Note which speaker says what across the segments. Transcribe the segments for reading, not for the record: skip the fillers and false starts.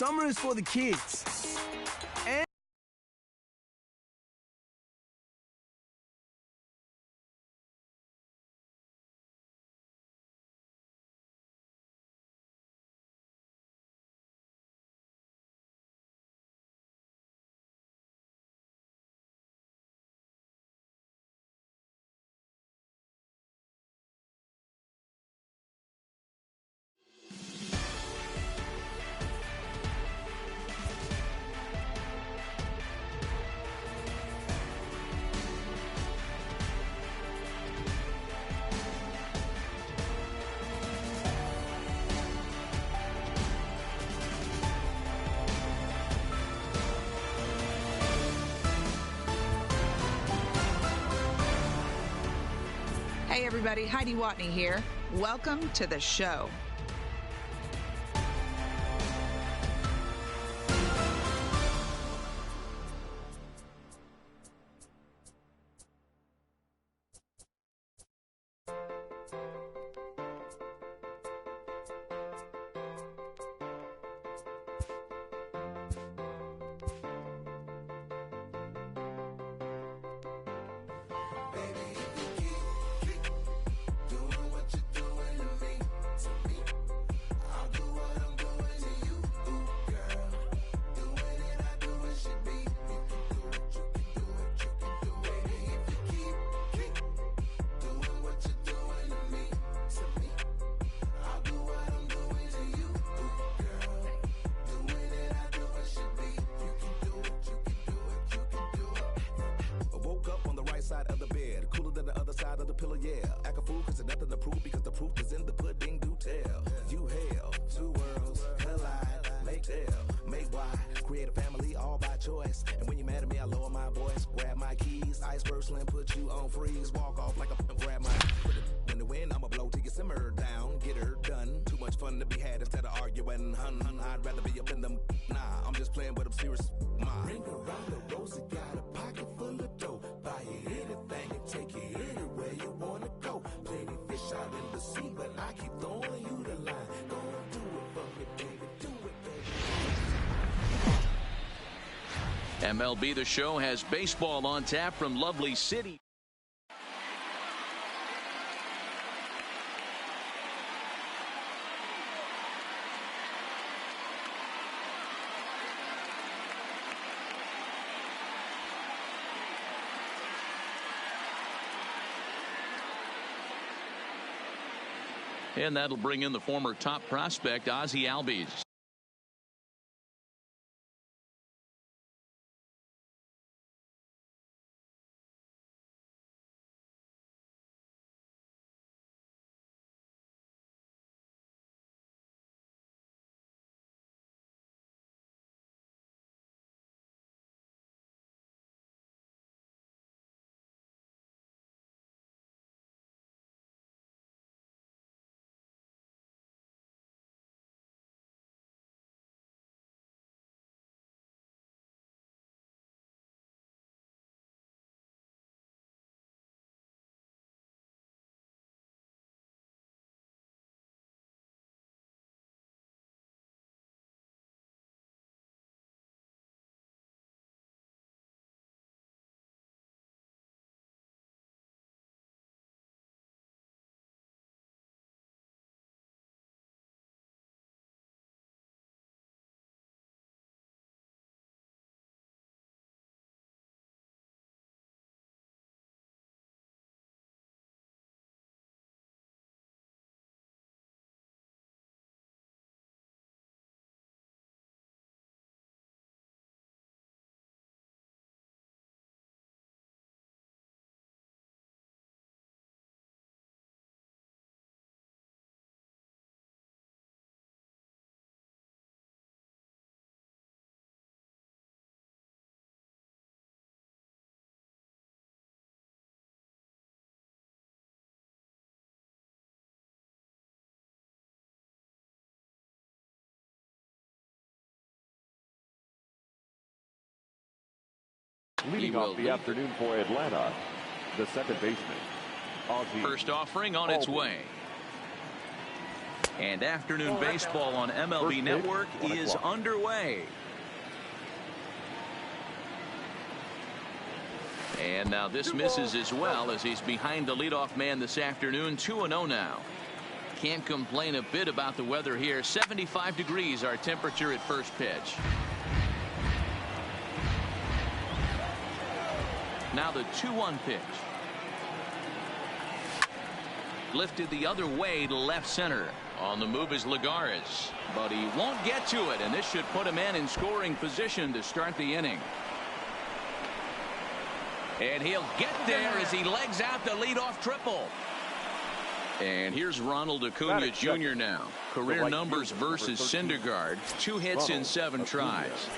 Speaker 1: Summer is for the kids. And
Speaker 2: Hey everybody, Heidi Watney here. Welcome to the show.
Speaker 3: Side of the bed, cooler than the other side of the pillow, yeah. Act a fool cause there's nothing to prove because the proof is in the pudding, do tell. You hell, two worlds collide, make tell, make why, create a family all by choice. And when you're mad at me, I lower my voice, grab my keys, iceberg slim, put you on freeze, walk off like a grab my, put it in the wind, I'ma blow till you simmer down, get her done. Too much fun to be had instead of arguing, I'd rather be up in them, nah, I'm just playing but I'm serious, Ring around the rosy, got a pocket full of dough. Buy you anything and take you anywhere you wanna go. Plenty fish out in the sea, but I keep throwing you the line. Gonna do it for me, baby, do it, baby.
Speaker 4: MLB The Show has baseball on tap from lovely City. And that'll bring in the former top prospect, Ozzie Albies.
Speaker 5: Leading off the afternoon for Atlanta, the second baseman, Ozzie.
Speaker 4: First offering on its way. And afternoon baseball on MLB Network is underway. And now this misses as well, as he's behind the leadoff man this afternoon. 2-0 now. Can't complain a bit about the weather here. 75 degrees our temperature at first pitch. Now the 2-1 pitch. Lifted the other way to left center. On the move is Lagares, but he won't get to it, and this should put him in scoring position to start the inning. And he'll get there as he legs out the leadoff triple. And here's Ronald Acuna Jr. now. Career numbers versus Syndergaard. 2 hits in 7 tries.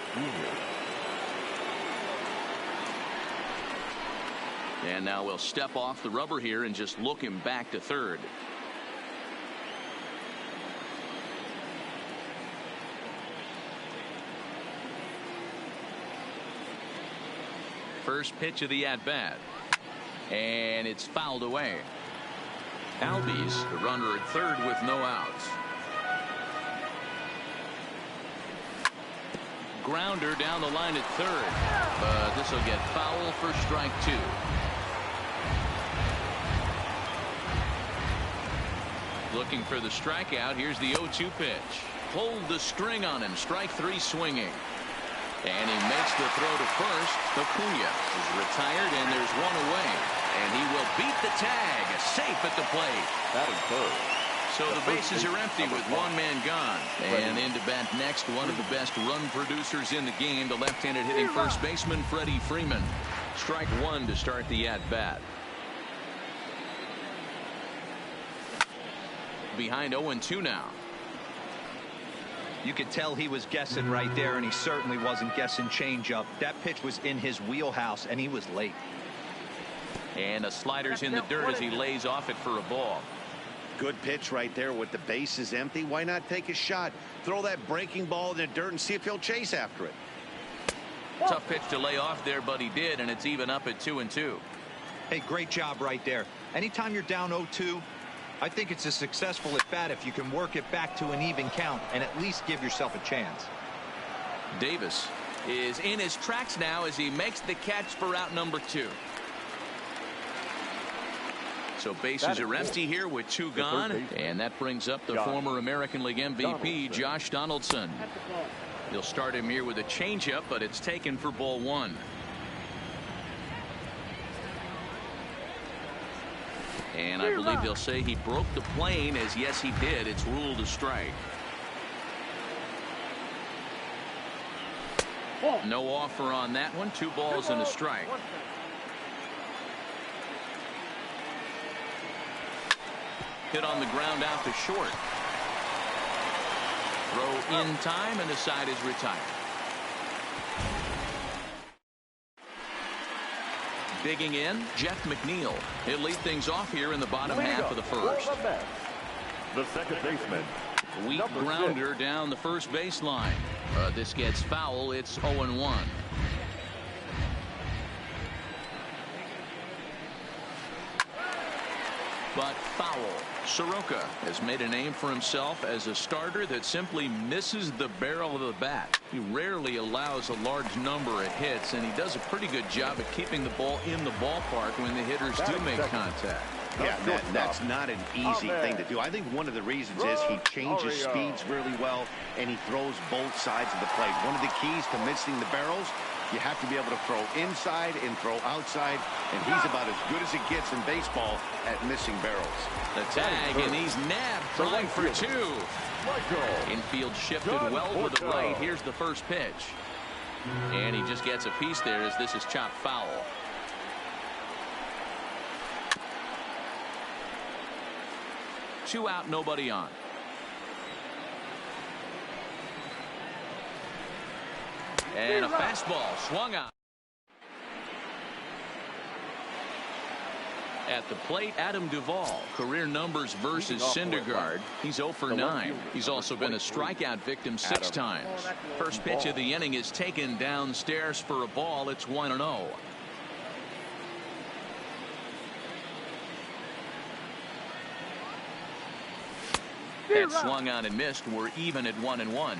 Speaker 4: And now we'll step off the rubber here and just look him back to third. First pitch of the at-bat. And it's fouled away. Albies, the runner at third with no outs. Grounder down the line at third. But this will get foul for strike 2. Looking for the strikeout. Here's the 0-2 pitch. Pulled the string on him. Strike 3 swinging. And he makes the throw to first. Acuna is retired, and there's one away. And he will beat the tag. Safe at the plate.
Speaker 5: That is third.
Speaker 4: So the bases are empty with one man gone. And in to bat next, one of the best run producers in the game, the left-handed hitting first baseman Freddie Freeman. Strike 1 to start the at-bat. Behind 0-2 now.
Speaker 6: You could tell he was guessing right there, and he certainly wasn't guessing changeup. That pitch was in his wheelhouse, and he was late.
Speaker 4: And the slider's in the dirt as he lays off it for a ball.
Speaker 7: Good pitch right there with the bases empty. Why not take a shot? Throw that breaking ball in the dirt and see if he'll chase after it.
Speaker 4: Tough pitch to lay off there, but he did, and it's even up at 2-2.
Speaker 6: Hey, great job right there. Anytime you're down 0-2, I think it's a successful at bat if you can work it back to an even count and at least give yourself a chance.
Speaker 4: Davis is in his tracks now as he makes the catch for out number 2. So bases are empty here with 2 gone, and that brings up the former American League MVP Josh Donaldson. He'll start him here with a changeup, but it's taken for ball 1. And I believe they'll say he broke the plane, as yes he did. It's ruled a strike. No offer on that one. 2 balls and a strike. Hit on the ground out to short. Throw in time, and the side is retired. Digging in, Jeff McNeil. He'll lead things off here in the bottom half of the first.
Speaker 5: The second baseman.
Speaker 4: Weak grounder down the first baseline. This gets foul. It's 0-1. But foul. Soroka has made a name for himself as a starter that simply misses the barrel of the bat. He rarely allows a large number of hits, and he does a pretty good job at keeping the ball in the ballpark when the hitters do make contact.
Speaker 7: Yeah, that's not an easy thing to do. I think one of the reasons is he changes speeds really well, and he throws both sides of the plate. One of the keys to missing the barrels, you have to be able to throw inside and throw outside, and he's about as good as it gets in baseball at missing barrels.
Speaker 4: The tag, and he's nabbed, trying for 2. Infield shifted well to the right. Here's the first pitch. And he just gets a piece there as this is chopped foul. Two out, nobody on. And a fastball swung on. At the plate, Adam Duvall. Career numbers versus Syndergaard. He's 0 for 9. He's also been a strikeout victim 6 times. First pitch of the inning is taken downstairs for a ball. It's 1-0. That swung on and missed. We're even at 1-1.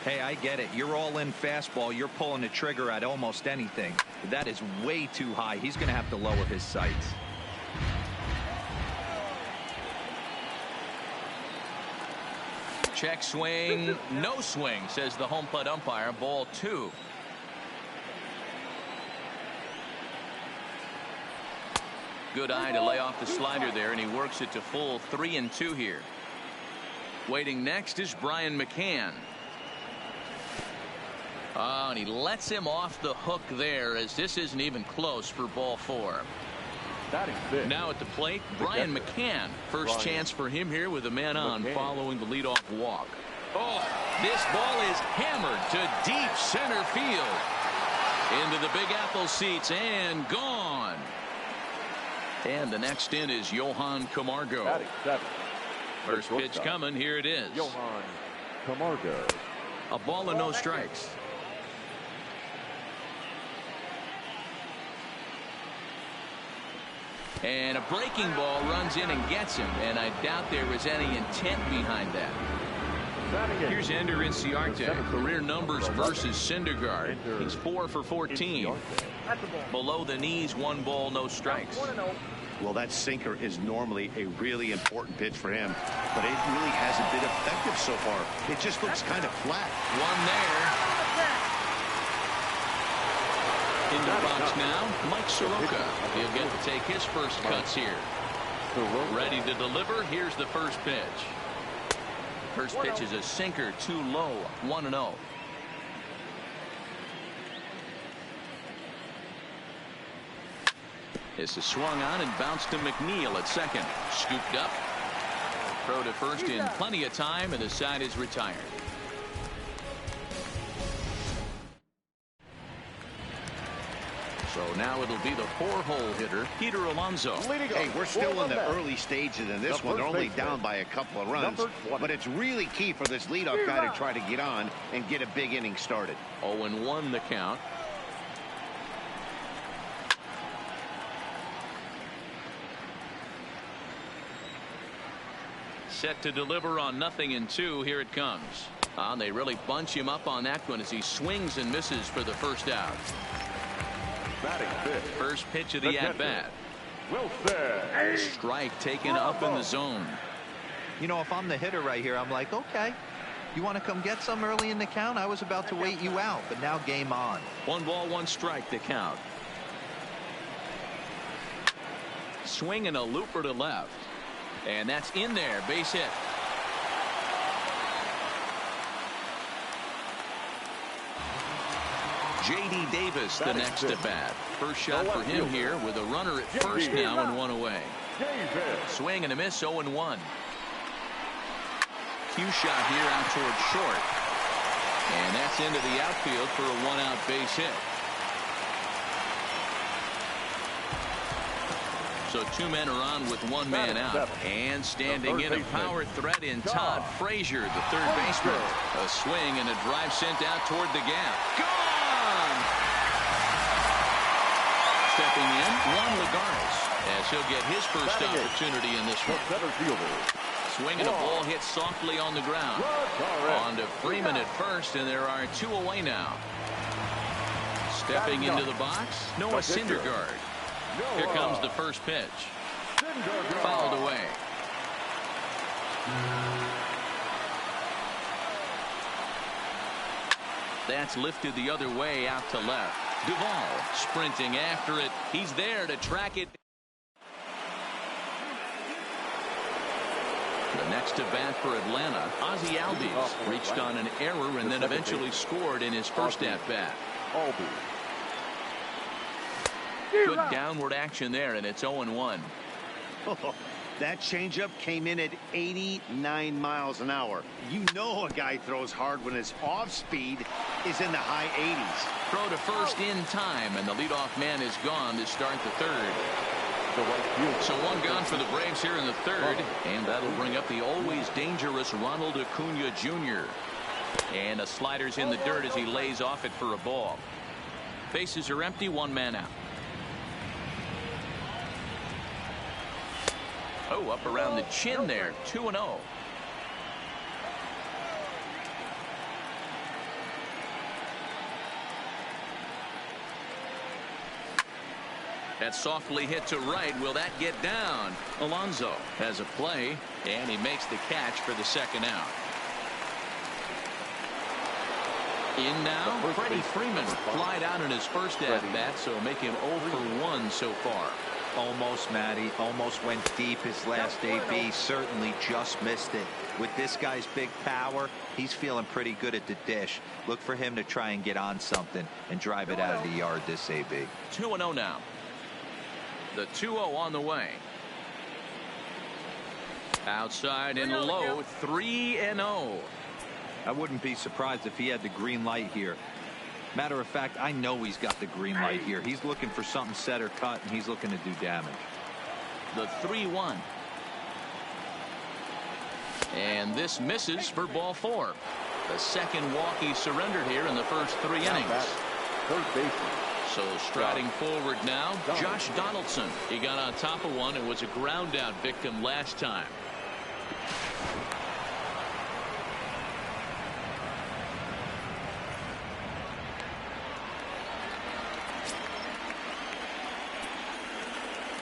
Speaker 6: Hey, I get it. You're all in fastball. You're pulling the trigger at almost anything. That is way too high. He's going to have to lower his sights.
Speaker 4: Check swing. No swing, says the home plate umpire. Ball 2. Good eye to lay off the slider there, and he works it to full 3-2 here. Waiting next is Brian McCann. Oh, and he lets him off the hook there, as this isn't even close for ball 4. Now at the plate, Brian McCann. First chance for him here with a man on following the leadoff walk. Oh, this ball is hammered to deep center field. Into the Big Apple seats and gone. And the next in is Johan Camargo. First pitch coming. Here it is.
Speaker 5: Johan Camargo.
Speaker 4: A ball and no strikes. And a breaking ball runs in and gets him, and I doubt there was any intent behind that. Here's Ender Inciarte. Career numbers versus Syndergaard. He's 4 for 14. Below the knees, 1 ball, no strikes.
Speaker 7: Well, that sinker is normally a really important pitch for him, but it really hasn't been effective so far. It just looks kind of flat.
Speaker 4: One there. In the box now, Mike Soroka. He'll get to take his first cuts here. Ready to deliver. Here's the first pitch. First pitch is a sinker, too low. 1-0. This is swung on and bounced to McNeil at second. Scooped up. Throw to first in plenty of time, and the side is retired. So now it'll be the 4-hole hitter, Peter Alonso.
Speaker 7: Hey, we're still in the early stages in this one. They're only down by a couple of runs, but it's really key for this leadoff guy to try to get on and get a big inning started.
Speaker 4: 0-1 the count. Set to deliver on 0-2. Here it comes. They really bunch him up on that one as he swings and misses for the first out. First pitch of the at-bat. Strike taken up in the zone.
Speaker 6: You know, if I'm the hitter right here, I'm like, okay, you want to come get some early in the count? I was about to wait you out, but now game on.
Speaker 4: 1 ball, 1 strike to count. Swing and a looper to left. And that's in there. Base hit. J.D. Davis the next at bat. First shot for him here with a runner at first now and 1 away. Swing and a miss. 0-1. Cue shot here out towards short. And that's into the outfield for a 1-out base hit. So 2 men are on with 1 man out. And standing in a power threat in Todd Frazier, the third baseman. A swing and a drive sent out toward the gap. Gone! Stepping in, Juan Lagares, as he'll get his first opportunity in this one. Swing and a ball hit softly on the ground. On to Freeman at first, and there are 2 away now. Stepping into the box, Noah Syndergaard. Here comes the first pitch. Fouled away. That's lifted the other way out to left. Duvall sprinting after it. He's there to track it. The next to bat for Atlanta, Ozzie Albies reached on an error and then eventually scored in his first at bat. Good downward action there, and it's 0-1.
Speaker 7: That changeup came in at 89 miles an hour. You know a guy throws hard when his off speed is in the high 80s.
Speaker 4: Throw to first in time, and the leadoff man is gone to start the third. So 1 gone for the Braves here in the third, and that'll bring up the always dangerous Ronald Acuna Jr. And a slider's in the dirt as he lays off it for a ball. Bases are empty, 1 man out. Oh, up around the chin there, 2-0. That's softly hit to right. Will that get down? Alonso has a play, and he makes the catch for the second out. In now, Freddie Freeman flied out in his first at-bat, so make him 0 for 1 so far.
Speaker 6: Almost, Matty. Almost went deep his last AB. Certainly just missed it. With this guy's big power, he's feeling pretty good at the dish. Look for him to try and get on something and drive it out of the yard this AB.
Speaker 4: 2-0 now. The 2-0 on the way. Outside and low, 3-0.
Speaker 6: I wouldn't be surprised if he had the green light here. Matter of fact, I know he's got the green light here. He's looking for something set or cut, and he's looking to do damage.
Speaker 4: The 3-1. And this misses for ball 4. The second walk he surrendered here in the first 3 innings.
Speaker 5: Third baseman.
Speaker 4: So striding forward now, Josh Donaldson. He got on top of one and was a ground out victim last time.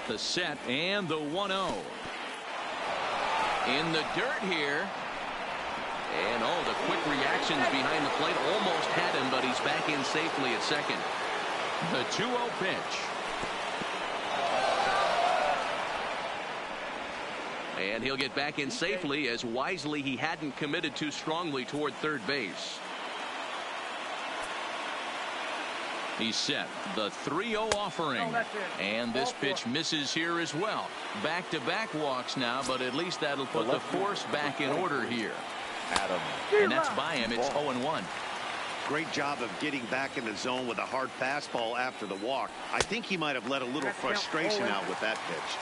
Speaker 4: The set and the 1-0. In the dirt here. And oh, the quick reactions behind the plate almost had him, but he's back in safely at second. The 2-0 pitch. And he'll get back in safely, as wisely he hadn't committed too strongly toward third base. He's set. The 3-0 offering. And this pitch misses here as well. Back-to-back walks now, but at least that'll put the force back in order here. And that's by him. It's 0-1.
Speaker 7: Great job of getting back in the zone with a hard fastball after the walk. I think he might have let a little frustration out with that pitch.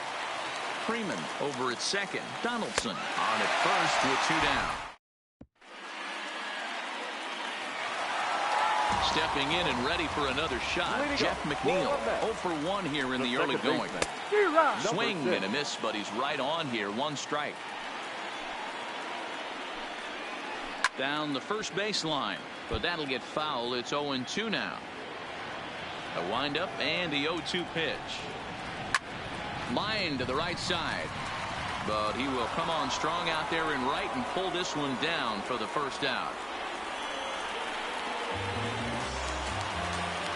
Speaker 4: Freeman over at second. Donaldson on at first with 2 down. Stepping in and ready for another shot, Jeff McNeil. 0 for 1 here in the early going. Swing and a miss, but he's right on here. 1 strike. Down the first baseline, but that'll get foul. It's 0-2 now. A windup and the 0-2 pitch. Line to the right side, but he will come on strong out there in right and pull this one down for the first out.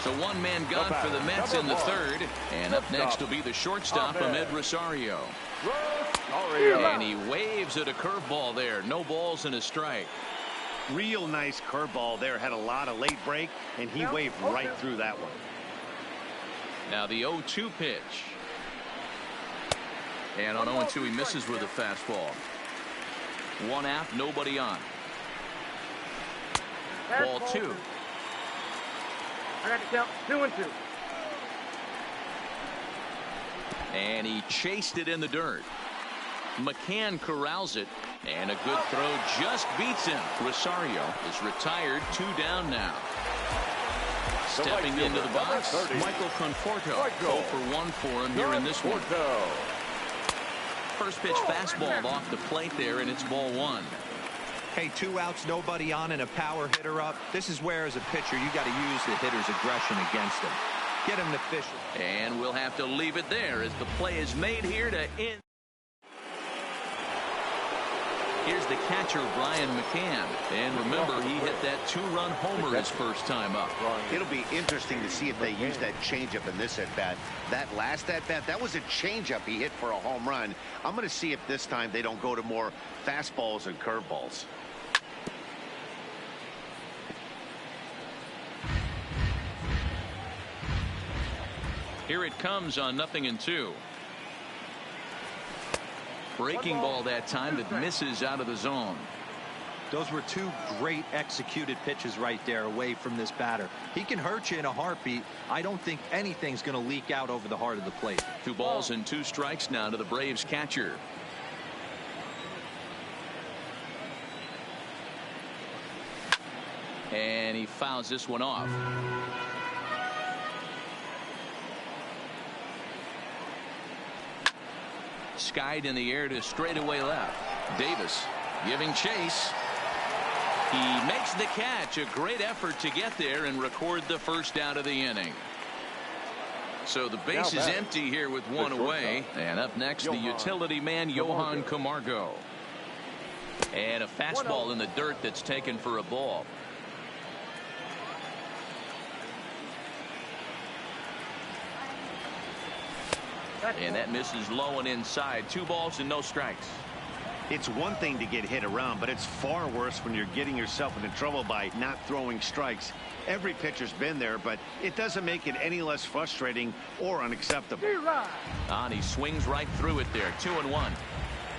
Speaker 4: So one-man gun for the Mets in the third, and up next will be the shortstop, Ahmed Rosario. And he waves at a curveball there. No balls and a strike.
Speaker 7: Real nice curveball there. Had a lot of late break, and he waved right through that one.
Speaker 4: Now the 0-2 pitch. And on 0-2 he misses with a fastball. 1 out, nobody on. Ball 2.
Speaker 8: I got to count 2-2.
Speaker 4: And he chased it in the dirt. McCann corrals it, and a good throw just beats him. Rosario is retired. 2 down now. Stepping into the box, Michael Conforto. 0 for 1 for him here in this one. First pitch fastball off the plate there, and it's ball 1.
Speaker 6: Hey, 2 outs, nobody on, and a power hitter up. This is where, as a pitcher, you got to use the hitter's aggression against him. Get him to fish it.
Speaker 4: And we'll have to leave it there as the play is made here to end. Here's the catcher, Brian McCann. And remember, he hit that 2-run homer his first time up.
Speaker 7: It'll be interesting to see if they use that changeup in this at-bat. That last at-bat, that was a changeup he hit for a home run. I'm going to see if this time they don't go to more fastballs and curveballs.
Speaker 4: Here it comes on 0-2. Breaking ball that time that misses out of the zone.
Speaker 6: Those were 2 great executed pitches right there away from this batter. He can hurt you in a heartbeat. I don't think anything's going to leak out over the heart of the plate.
Speaker 4: 2 balls and 2 strikes now to the Braves catcher. And he fouls this one off. Skied in the air to straightaway left. Davis giving chase. He makes the catch. A great effort to get there and record the first out of the inning. So the base is empty here with one away. And up next, the utility man, Johan Camargo. And a fastball in the dirt that's taken for a ball. And that misses low and inside. 2 balls and no strikes.
Speaker 7: It's one thing to get hit around, but it's far worse when you're getting yourself into trouble by not throwing strikes. Every pitcher's been there, but it doesn't make it any less frustrating or unacceptable.
Speaker 4: And he swings right through it there. 2-1.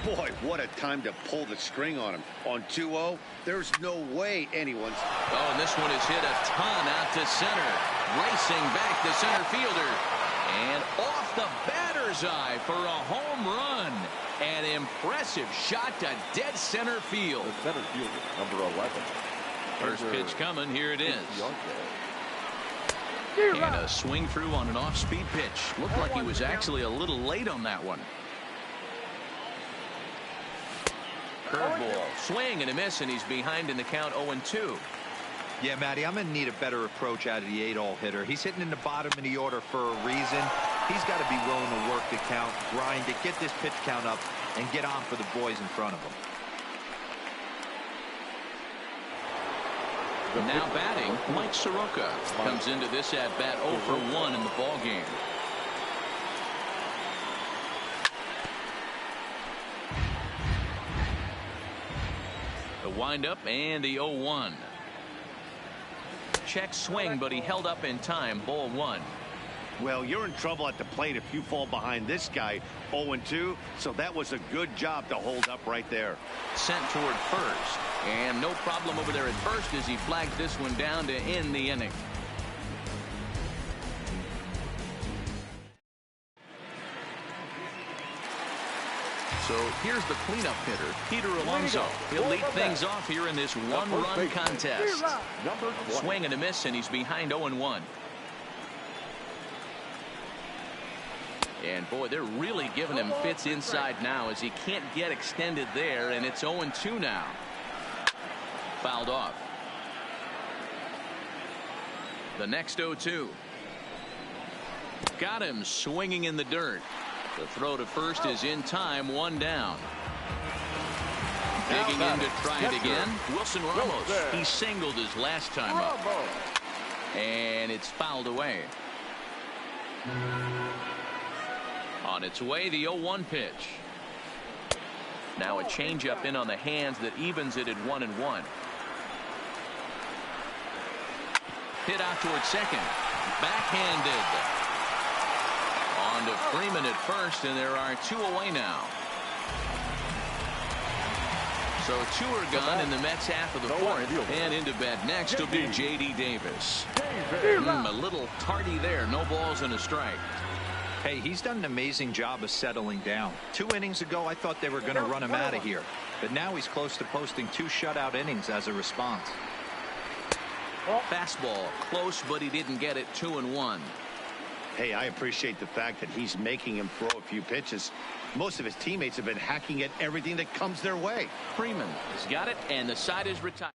Speaker 7: Boy, what a time to pull the string on him. On 2-0, there's no way anyone's...
Speaker 4: Oh, and this one is hit a ton out to center. Racing back the center fielder. And off the batter's eye for a home run. An impressive shot to dead center field.
Speaker 5: The center fielder, number 11.
Speaker 4: First pitch coming. Here it is. And a swing through on an off-speed pitch. Looked like he was actually a little late on that one. Curveball. Swing and a miss, and he's behind in the count 0-2.
Speaker 6: Yeah, Matty, I'm going to need a better approach out of the 8-all hitter. He's hitting in the bottom of the order for a reason. He's got to be willing to work the count, grind it, get this pitch count up, and get on for the boys in front of him.
Speaker 4: Now batting, Mike Soroka comes into this at bat 0 for 1 in the ball game. The windup and the 0-1. Check swing, but he held up in time. Ball 1.
Speaker 7: Well, you're in trouble at the plate if you fall behind this guy 0-2, so that was a good job to hold up right there.
Speaker 4: Sent toward first, and no problem over there at first as he flags this one down to end the inning. So here's the cleanup hitter, Peter Alonso. He'll lead things off here in this one-run contest. Swing and a miss, and he's behind 0-1. And boy, they're really giving him fits inside now as he can't get extended there, and it's 0-2 now. Fouled off. The next 0-2. Got him swinging in the dirt. The throw to first is in time. 1 down. Digging in to try it again. Wilson Ramos. He singled his last time up. And it's fouled away. On its way, the 0-1 pitch. Now a changeup in on the hands that evens it at 1-1. Hit out towards second. Backhanded. On to Freeman at first, and there are 2 away now. So 2 are gone in the Mets half of the 4th, and into bat next will be J.D. Davis. A little tardy there. No balls and a strike.
Speaker 6: Hey, he's done an amazing job of settling down. 2 innings ago, I thought they were going to run him out of here. But now he's close to posting 2 shutout innings as a response.
Speaker 4: Fastball close, but he didn't get it. 2-1.
Speaker 7: Hey, I appreciate the fact that he's making him throw a few pitches. Most of his teammates have been hacking at everything that comes their way.
Speaker 4: Freeman has got it, and the side is retired.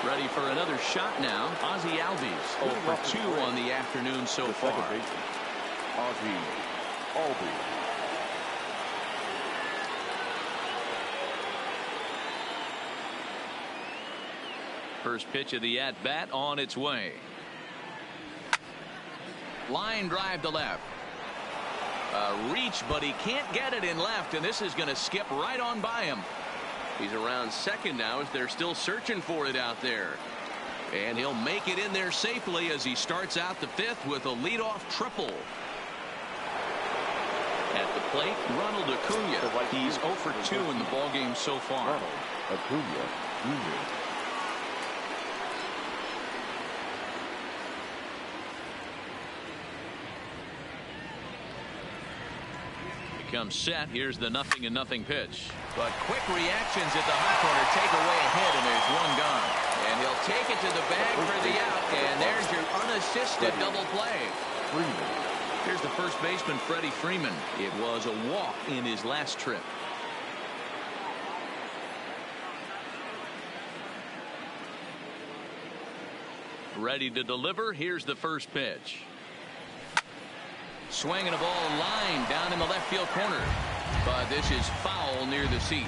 Speaker 4: Ready for another shot now. Ozzie Albies 0 for 2 on the afternoon so far.
Speaker 5: Ozzie Albies.
Speaker 4: First pitch of the at-bat on its way. Line drive to left. A reach, but he can't get it in left, and this is going to skip right on by him. He's around second now as they're still searching for it out there. And he'll make it in there safely as he starts out the 5th with a leadoff triple. At the plate, Ronald Acuna. He's 0 for 2 in the ballgame so far.
Speaker 5: Ronald Acuna Jr.
Speaker 4: Comes set. Here's the 0-0 pitch. But quick reactions at the hot corner take away a hit, and there's 1 gone. And he'll take it to the bag for the out, and there's your unassisted double play. Here's the first baseman, Freddie Freeman. It was a walk in his last trip. Ready to deliver. Here's the first pitch. Swinging a ball line down in the left field corner. But this is foul near the seats.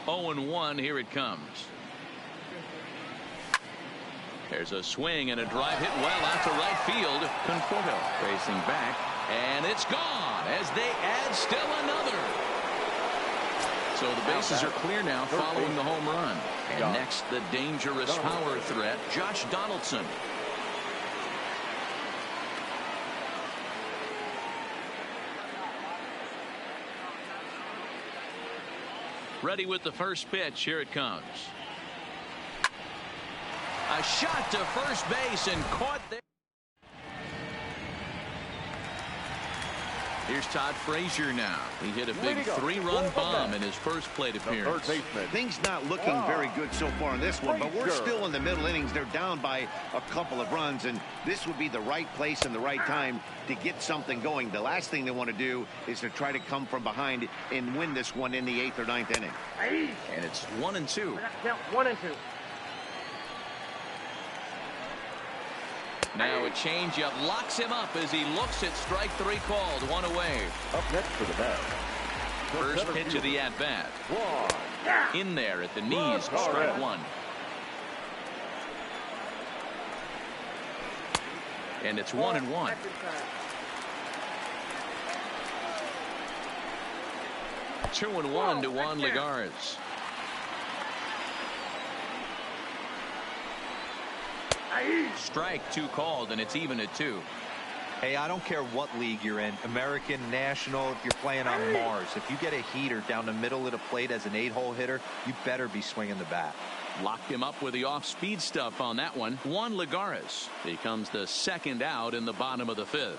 Speaker 4: Oh and 1. Here it comes. There's a swing and a drive hit well out to right field. Conforto racing back, and it's gone as they add still another. So the bases are clear now following the home run. And next, the dangerous power threat, Josh Donaldson. Ready with the first pitch. Here it comes. A shot to first base and caught there. Here's Todd Frazier now. He hit a big 3-run bomb in his first plate appearance.
Speaker 7: Things not looking very good so far in this one, but we're still in the middle innings. They're down by a couple of runs, and this would be the right place and the right time to get something going. The last thing they want to do is to try to come from behind and win this one in the 8th or 9th inning.
Speaker 4: And it's 1 and 2.
Speaker 8: 1 and 2.
Speaker 4: Now a changeup locks him up as he looks at strike 3 called. 1 away.
Speaker 5: Up next for the bat.
Speaker 4: First pitch of the at-bat. In there at the knees. Strike 1. And it's 1 and 1. Two and 1 to Juan Lagares. Strike 2 called, and it's even at 2.
Speaker 6: Hey, I don't care what league you're in, American, National, if you're playing on Mars. If you get a heater down the middle of the plate as an 8-hole hitter, you better be swinging the bat.
Speaker 4: Locked him up with the off-speed stuff on that one. Juan Lagares becomes the second out in the bottom of the 5th.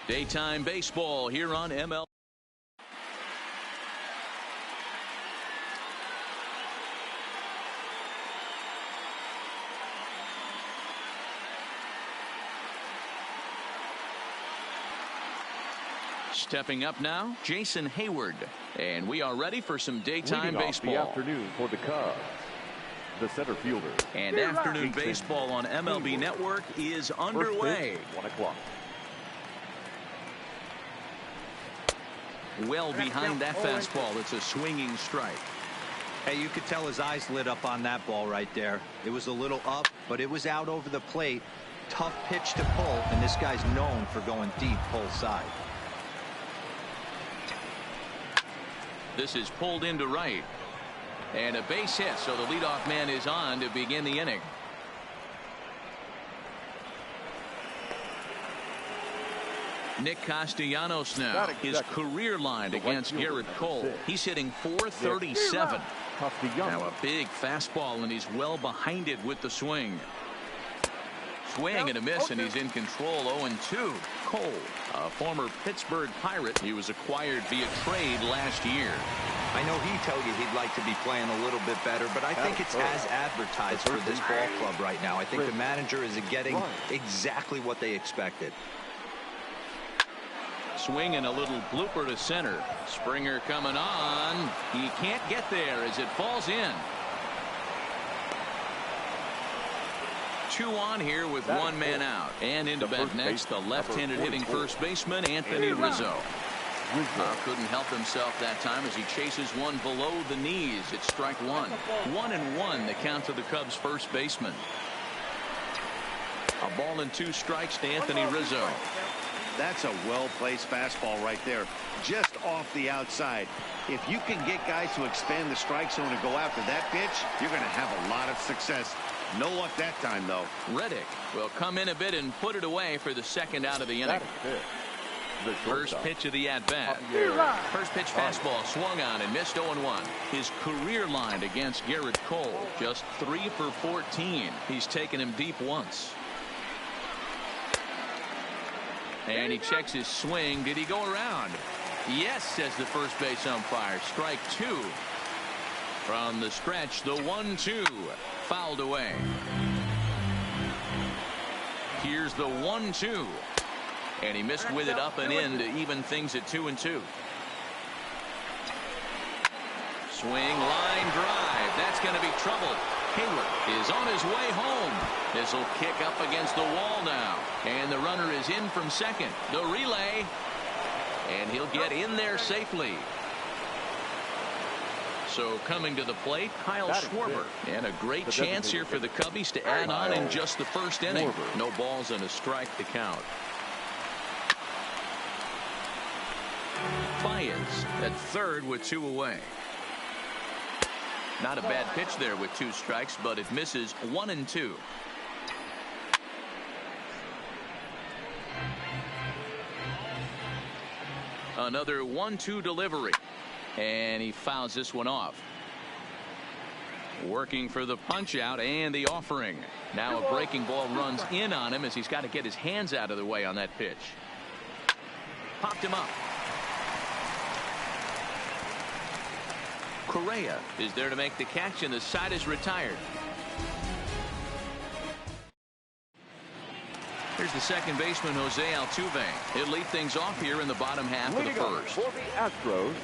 Speaker 4: Daytime baseball here on MLB. Stepping up now, Jason Hayward, and we are ready for some daytime baseball.
Speaker 5: The afternoon for the Cubs, the center fielder.
Speaker 4: And afternoon baseball on MLB Network is underway.
Speaker 5: 1 o'clock.
Speaker 4: Well behind that fastball, it's a swinging strike.
Speaker 6: Hey, you could tell his eyes lit up on that ball right there. It was a little up, but it was out over the plate. Tough pitch to pull, and this guy's known for going deep pull side.
Speaker 4: This is pulled into right. And a base hit, so the leadoff man is on to begin the inning. Nick Castellanos now, his career line against Garrett Cole. He's hitting .437. Now a big fastball, and he's well behind it with the swing. Swing and a miss, and he's in control. 0-2. Cole, a former Pittsburgh Pirate. He was acquired via trade last year.
Speaker 6: I know he told you he'd like to be playing a little bit better, but I think it's as advertised for this ball club right now. I think the manager is getting exactly what they expected.
Speaker 4: Swing and a little blooper to center. Springer coming on. He can't get there as it falls in. 2 on here with 1 man out. And into bat next, the left-handed hitting first baseman, Anthony Rizzo. Couldn't help himself that time as he chases one below the knees. It's strike 1. 1-1 the count to the Cubs first baseman. A ball and 2 strikes to Anthony Rizzo.
Speaker 7: That's a well-placed fastball right there, just off the outside. If you can get guys to expand the strike zone and go after that pitch, you're going to have a lot of success. No luck that time, though.
Speaker 4: Reddick will come in a bit and put it away for the second out of the inning. First pitch of the at-bat. First pitch fastball swung on and missed 0-1. His career line against Garrett Cole, just 3 for 14. He's taken him deep once. And he checks his swing. Did he go around? Yes, says the first base umpire. Strike 2. From the stretch, the 1-2. Fouled away. Here's the 1-2. And he missed with it up and in to even things at 2-2. Swing, line drive. That's going to be trouble. Hayward is on his way home. This will kick up against the wall now. And the runner is in from second. The relay. And he'll get in there safely. So coming to the plate, Kyle Schwarber. And a great chance here for the Cubbies to add on in just the first inning. No balls and a strike to count. Baez at third with 2 away. Not a bad pitch there with 2 strikes, but it misses 1-2. Another 1-2 delivery. And he fouls this one off. Working for the punch out and the offering. Now a breaking ball runs in on him as he's got to get his hands out of the way on that pitch. Popped him up. Correa is there to make the catch, and the side is retired. Here's the second baseman, Jose Altuve. He'll lead things off here in the bottom half of the first.
Speaker 5: For the Astros,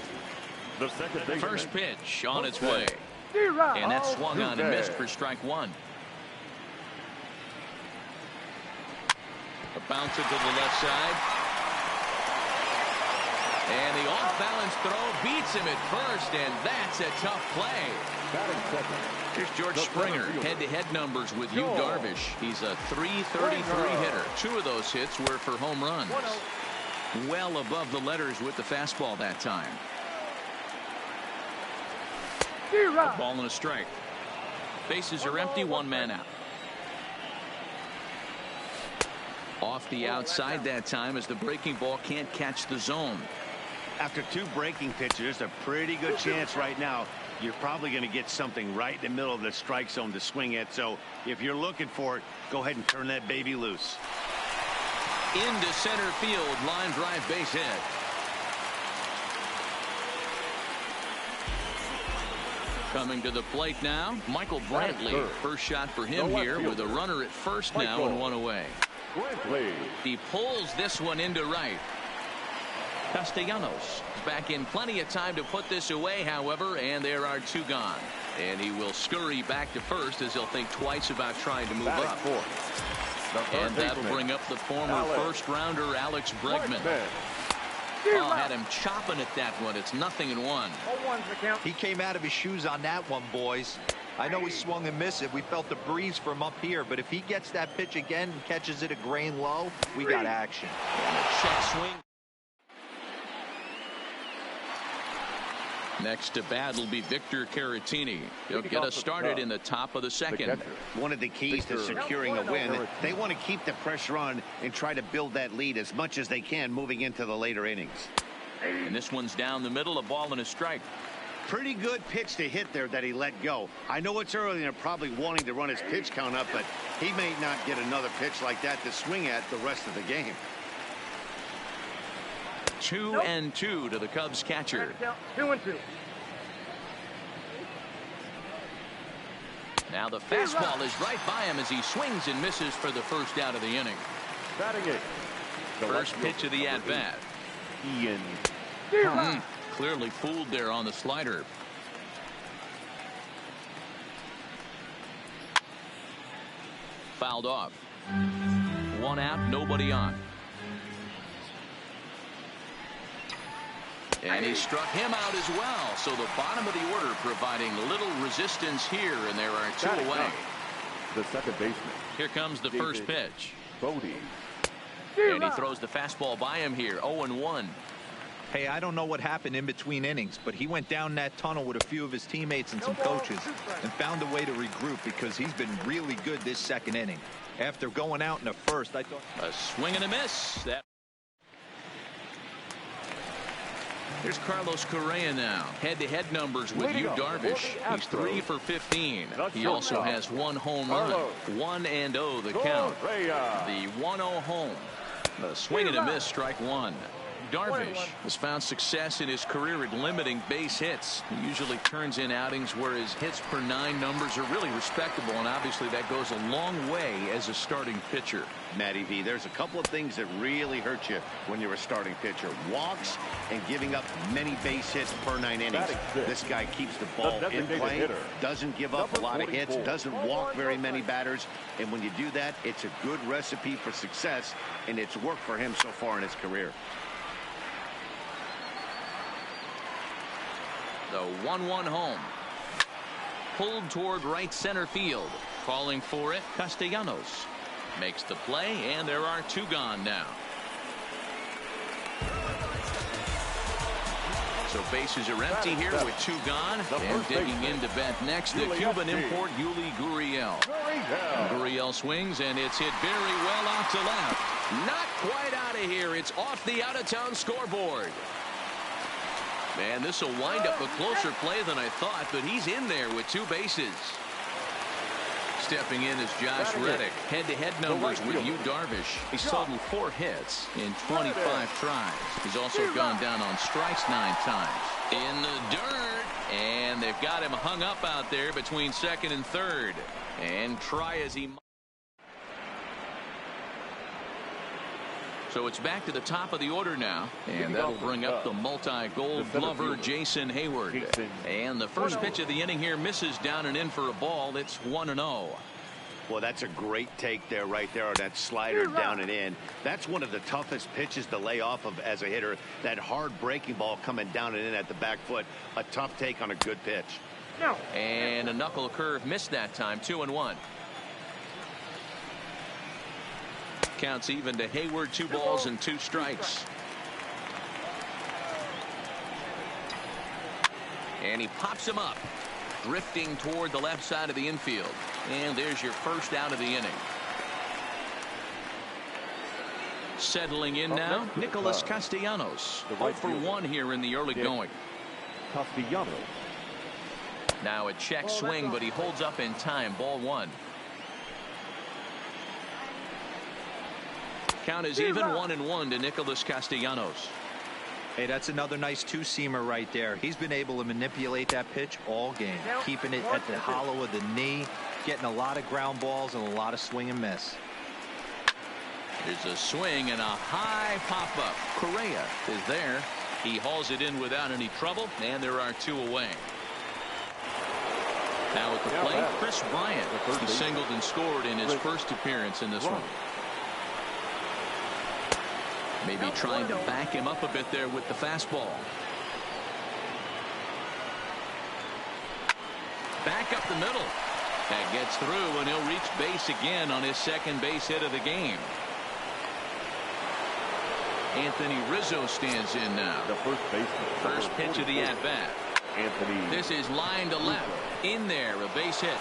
Speaker 5: the second baseman.
Speaker 4: First pitch on its way. And that swung on and missed for strike 1. A bouncer to the left side. And the off-balance throw beats him at first, and that's a tough play. Here's George Springer, head-to-head numbers with Yu Darvish. He's a .333 hitter. 2 of those hits were for home runs. Well above the letters with the fastball that time. A ball and a strike. Bases are empty, 1 man out. Off the outside that time as the breaking ball can't catch the zone.
Speaker 7: After 2 breaking pitches, a pretty good chance right now. You're probably going to get something right in the middle of the strike zone to swing at. So if you're looking for it, go ahead and turn that baby loose.
Speaker 4: into center field, line drive base hit. Coming to the plate now, Michael Brantley. First shot for him here with a runner at first now and one away. He pulls this one into right. Castellanos back in plenty of time to put this away, however, and there are two gone. And he will scurry back to first as he'll think twice about trying to move up. And that'll bring up the former first-rounder Alex Bregman. Oh, had him chopping at that one. It's 0-1.
Speaker 6: He came out of his shoes on that one, boys. I know he swung and missed it. We felt the breeze from up here, but if he gets that pitch again and catches it a grain low, we got action.
Speaker 4: And a check swing. Next to bat will be Victor Caratini. He'll get us started in the top of the second.
Speaker 7: One of the keys to securing a win, they want to keep the pressure on and try to build that lead as much as they can moving into the later innings.
Speaker 4: And this one's down the middle, a ball and a strike.
Speaker 7: Pretty good pitch to hit there that he let go. I know it's early and they're probably wanting to run his pitch count up, but he may not get another pitch like that to swing at the rest of the game.
Speaker 4: 2-2 to the Cubs catcher.
Speaker 8: 2-2.
Speaker 4: Now the fastball is right by him as he swings and misses for the first out of the inning. First pitch of the at-bat.
Speaker 5: Ian.
Speaker 4: Clearly fooled there on the slider. Fouled off. One out, nobody on. And he struck him out as well. So the bottom of the order providing little resistance here, and there are two away.
Speaker 5: The second baseman.
Speaker 4: Here comes the first pitch.
Speaker 5: Bodie.
Speaker 4: And he throws the fastball by him here. 0-1.
Speaker 6: Hey, I don't know what happened in between innings, but he went down that tunnel with a few of his teammates and some coaches and found a way to regroup because he's been really good this second inning. After going out in the first, I thought
Speaker 4: a swing and a miss. Here's Carlos Correa now. Head-to-head numbers with Yu Darvish. He's 3 for 15. He also has one home run. 1-0 the count. The 1-0 home. A swing and a miss, strike one. Darvish has found success in his career at limiting base hits. He usually turns in outings where his hits per 9 numbers are really respectable, and obviously that goes a long way as a starting pitcher.
Speaker 7: Matty V, there's a couple of things that really hurt you when you're a starting pitcher. Walks and giving up many base hits per 9 innings. This guy keeps the ball in play, doesn't give up a lot of hits, doesn't walk very many batters, and when you do that, it's a good recipe for success, and it's worked for him so far in his career.
Speaker 4: The 1-1 home. Pulled toward right center field. Calling for it, Castellanos. Makes the play, and there are two gone now. So bases are empty here with two gone. And digging into bat next, the Cuban import, Yuli Gurriel. Gurriel swings, and it's hit very well out to left. Not quite out of here. It's off the out-of-town scoreboard. Man, this will wind up a closer play than I thought, but he's in there with two bases. Stepping in is Josh Reddick. Head-to-head numbers with Yu Darvish. He's totaled 4 hits in 25 tries. He's also gone down on strikes 9 times. In the dirt, and they've got him hung up out there between second and third. And try as he might. So it's back to the top of the order now, and that'll bring up the multi-gold glover Jason Hayward. And the first pitch of the inning here misses down and in for a ball. It's 1-0.
Speaker 7: Well, that's a great take there, right there, on that slider down and in. That's one of the toughest pitches to lay off of as a hitter. That hard breaking ball coming down and in at the back foot. A tough take on a good pitch.
Speaker 4: And a knuckle curve missed that time. 2-1. Counts even to Hayward. 2 balls and 2 strikes. And he pops him up, drifting toward the left side of the infield. And there's your first out of the inning. Settling in now, Nicholas Castellanos. 0 for 1 here in the early going.
Speaker 5: Castellanos.
Speaker 4: Now a check swing, but he holds up in time. Ball 1. Count is even 1-1 to Nicholas Castellanos.
Speaker 6: Hey, that's another nice two-seamer right there. He's been able to manipulate that pitch all game, keeping it at the hollow of the knee, getting a lot of ground balls and a lot of swing and miss.
Speaker 4: There's a swing and a high pop-up. Correa is there. He hauls it in without any trouble, and there are 2 away. Now at the plate, Chris Bryant. He singled and scored in his first appearance in this one. Maybe trying to back him up a bit there with the fastball. Back up the middle. That gets through, and he'll reach base again on his second base hit of the game. Anthony Rizzo stands in now.
Speaker 5: The first baseman.
Speaker 4: First pitch of the at-bat.
Speaker 5: Anthony.
Speaker 4: This is line to left. In there, a base hit.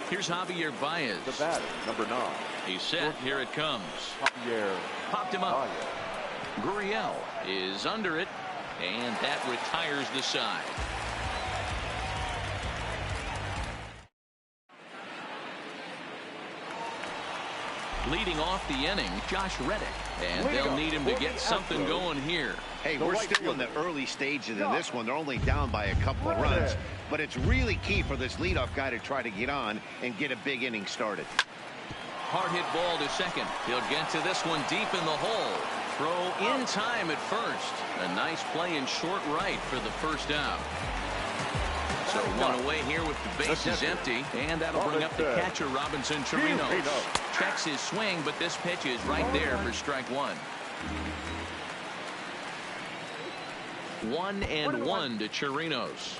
Speaker 4: Here's Javier Baez.
Speaker 5: The batter, number 9.
Speaker 4: He's set. Here it comes.
Speaker 5: Javier.
Speaker 4: Popped him up. Gurriel is under it, and that retires the side. Leading off the inning, Josh Reddick, and they'll need him to get something going here.
Speaker 7: Hey, we're still in the early stages of this one. They're only down by a couple of runs, but it's really key for this leadoff guy to try to get on and get a big inning started.
Speaker 4: Hard hit ball to second. He'll get to this one deep in the hole. Throw in time at first. A nice play in short right for the first out. So 1 away here with the bases empty, and that'll bring up the catcher, Robinson Chirinos. Checks his swing, but this pitch is right there for strike 1. 1-1 to Chirinos.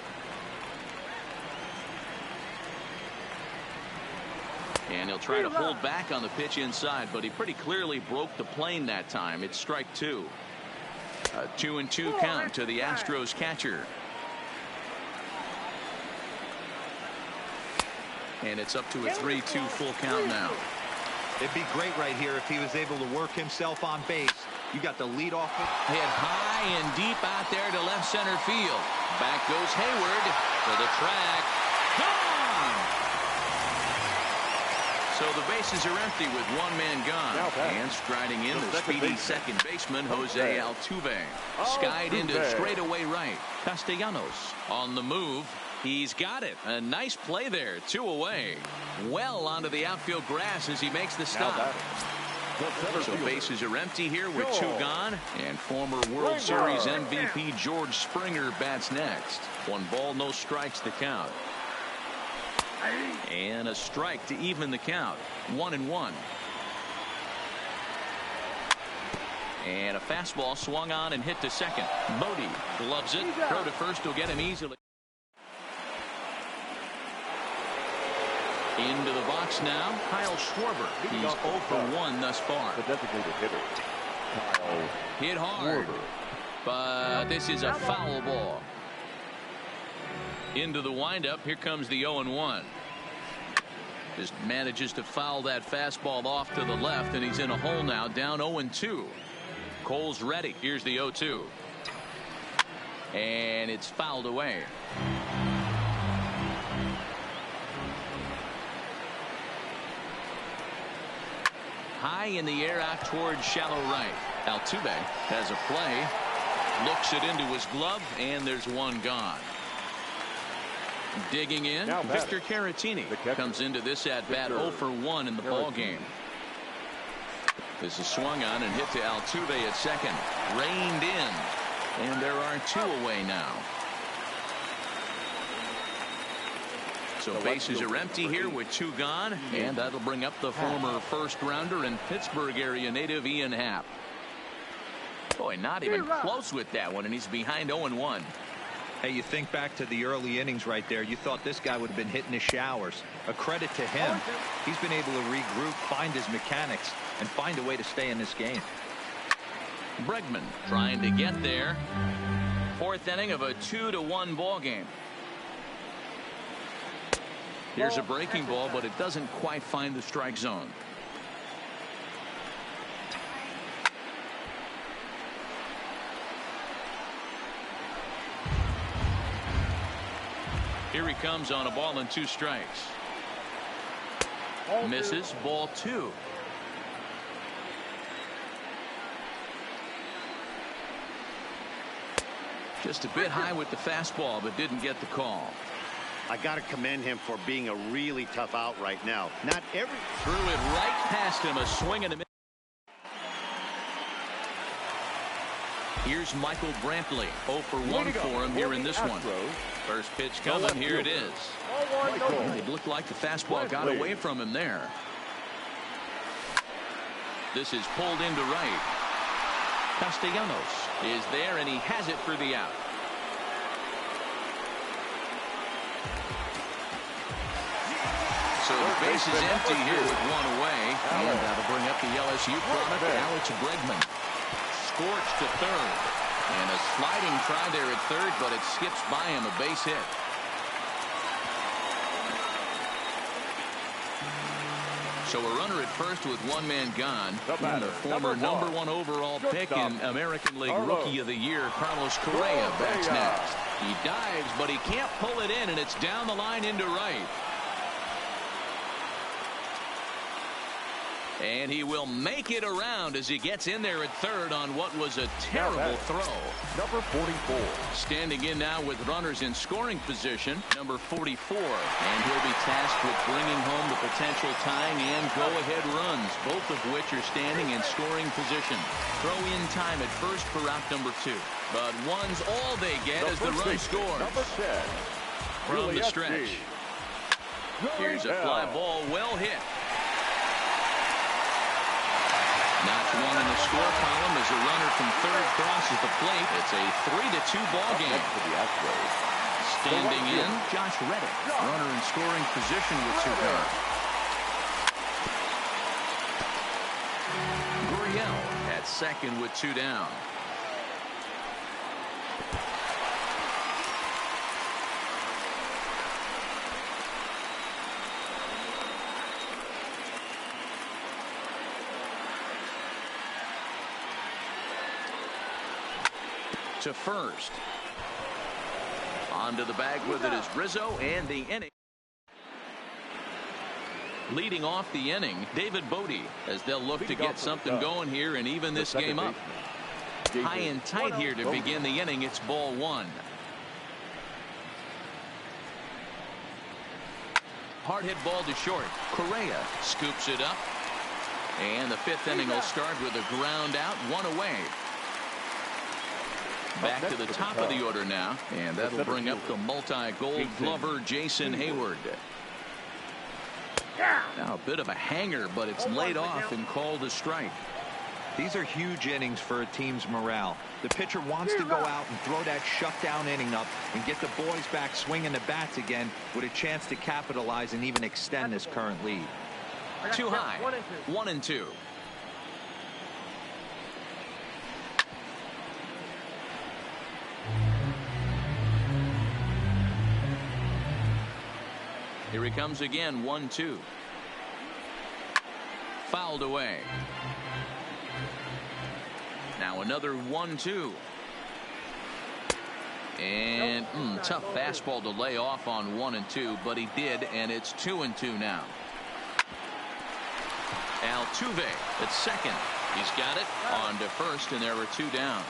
Speaker 4: And he'll try to hold back on the pitch inside, but he pretty clearly broke the plane that time. It's strike 2. A 2-2 count to the Astros catcher. And it's up to a 3-2 full count now.
Speaker 6: It'd be great right here if he was able to work himself on base. You got the lead off
Speaker 4: hit high and deep out there to left center field. Back goes Hayward to the track. Gone! So the bases are empty with 1 man gone. And striding in the speedy second baseman, Jose Altuve. Skied into straightaway right. Castellanos on the move. He's got it. A nice play there. 2 away. Well onto the outfield grass as he makes the stop. So bases are empty here with 2 gone. And former World Series MVP George Springer bats next. 1 ball, no strikes to count. And a strike to even the count. 1-1. And a fastball swung on and hit to second. Bodie gloves it. Throw to first will get him easily. Into the box now, Kyle Schwarber. He's 0 for 1 thus far.
Speaker 5: The designated hitter, Kyle
Speaker 4: hit hard, but this is a foul ball. Into the windup. Here comes the 0-1. Just manages to foul that fastball off to the left, and he's in a hole now, down 0-2. Cole's ready. Here's the 0-2. And it's fouled away. High in the air out towards shallow right. Altuve has a play. Looks it into his glove, and there's 1 gone. Digging in, Victor Caratini comes into this at-bat 0 for 1 in the ball game. This is swung on and hit to Altuve at second. Reined in, and there are 2 away now. So bases are empty here with 2 gone, and that'll bring up the former first-rounder and Pittsburgh area native Ian Happ. Boy, not even close with that one, and he's behind 0-1.
Speaker 6: Hey, you think back to the early innings right there. You thought this guy would have been hitting his showers. A credit to him. He's been able to regroup, find his mechanics, and find a way to stay in this game.
Speaker 4: Bregman trying to get there. 4th inning of a 2-1 ball game. Here's a breaking ball, but it doesn't quite find the strike zone. Here he comes on a ball and 2 strikes. Misses. Ball 2. Just a bit high with the fastball, but didn't get the call.
Speaker 7: I got to commend him for being a really tough out right now. Not every.
Speaker 4: Threw it right past him. A swing and a miss. Here's Michael Brantley. 0 for 1 for him here in this one. First pitch coming. Here it is. It looked like the fastball got away from him there. This is pulled into right. Castellanos is there, and he has it for the out. So the base is empty here with 1 away. And that'll bring up the LSU product, Alex Bregman. Scorched to third. And a sliding try there at third, but it skips by him, a base hit. So a runner at first with 1 man gone. And the former number 1 overall pick in American League Rookie of the Year, Carlos Correa, bats next. He dives, but he can't pull it in, and it's down the line into right. And he will make it around as he gets in there at third on what was a terrible throw.
Speaker 5: Number 44.
Speaker 4: Standing in now with runners in scoring position, number 44. And he'll be tasked with bringing home the potential tying and go-ahead runs, both of which are standing in scoring position. Throw in time at first for route number 2. But 1's all they get as the run scores.
Speaker 5: Number 10.
Speaker 4: From the stretch. Here's a fly ball well hit. Notch 1 in the score column as a runner from third crosses the plate. It's a 3-2 ball game. Standing in, Josh Reddick. Runner in scoring position with 2 down. Gurriel at second with 2 down. To first. Onto the bag with it is Rizzo, and the inning. Leading off the inning, David Bodie, as they'll look to get something going here and even this game up. High and tight here to begin the inning. It's ball 1. Hard hit ball to short. Correa scoops it up. And the 5th inning will start with a ground out, 1 away. Back to the top of the order now, and that'll bring up the multi-gold glover Jason Hayward. Now a bit of a hanger, but it's laid off and called a strike.
Speaker 6: These are huge innings for a team's morale. The pitcher wants to go out and throw that shutdown inning up and get the boys back swinging the bats again with a chance to capitalize and even extend this current lead.
Speaker 4: Too high. 1-2. Here he comes again, 1-2. Fouled away. Now another 1-2. And tough fastball to lay off on 1 and 2, but he did, and it's 2 and 2 now. Altuve at second. He's got it on to first, and there are 2 down.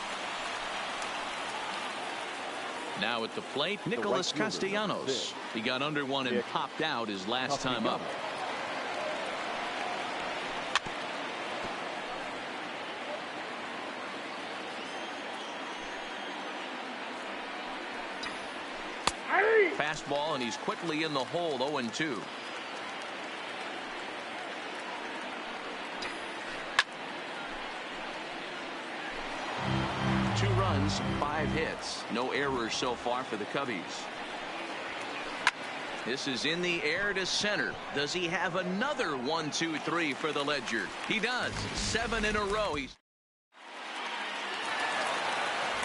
Speaker 4: Now at the plate, Nicholas Castellanos. He got under one and popped out his last time up. Fastball, and he's quickly in the hole, 0-2. Two runs, 5 hits. No errors so far for the Cubbies. This is in the air to center. Does he have another 1-2-3 for the Ledger? He does. 7 in a row. He's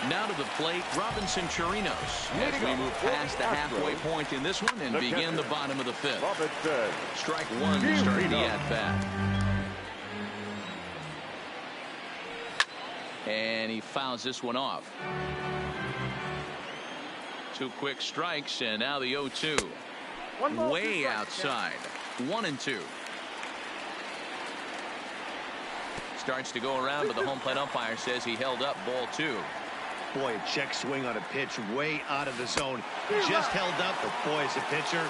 Speaker 4: now to the plate, Robinson Chirinos, as we move past the halfway point in this one and begin the bottom of the 5th. Strike 1 to start the at-bat. And he fouls this one off. 2 quick strikes, and now the 0-2. Way outside. 1-2. Starts to go around, but the home plate umpire says he held up ball 2.
Speaker 7: Boy, a check swing on a pitch way out of the zone. Just held up, but boy, as a pitcher,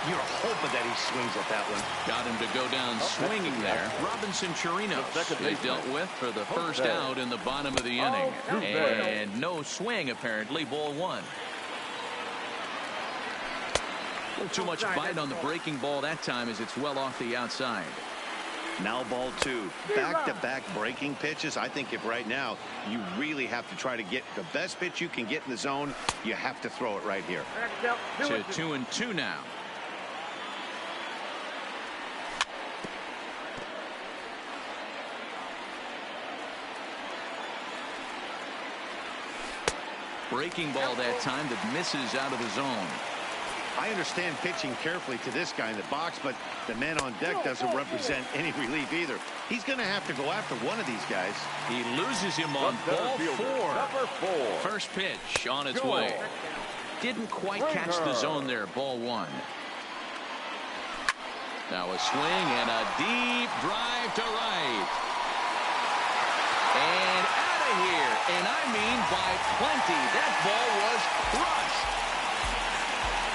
Speaker 7: you're hoping that he swings at that one.
Speaker 4: Got him to go down swinging there. Robinson Chirinos they dealt with for the first out in the bottom of the inning. And no swing, apparently. Ball 1. A little too much bite on the breaking ball that time as it's well off the outside.
Speaker 7: Now ball 2. Back-to-back breaking pitches. I think if right now you really have to try to get the best pitch you can get in the zone, you have to throw it right here.
Speaker 4: To 2-2 now. Breaking ball that time that misses out of the zone.
Speaker 7: I understand pitching carefully to this guy in the box, but the man on deck doesn't represent any relief either. He's going to have to go after one of these guys.
Speaker 4: He loses him on ball 4. First pitch on its way. Didn't quite catch the zone there. Ball 1. Now a swing and a deep drive to right. And out of here. And I mean by plenty. That ball was crushed.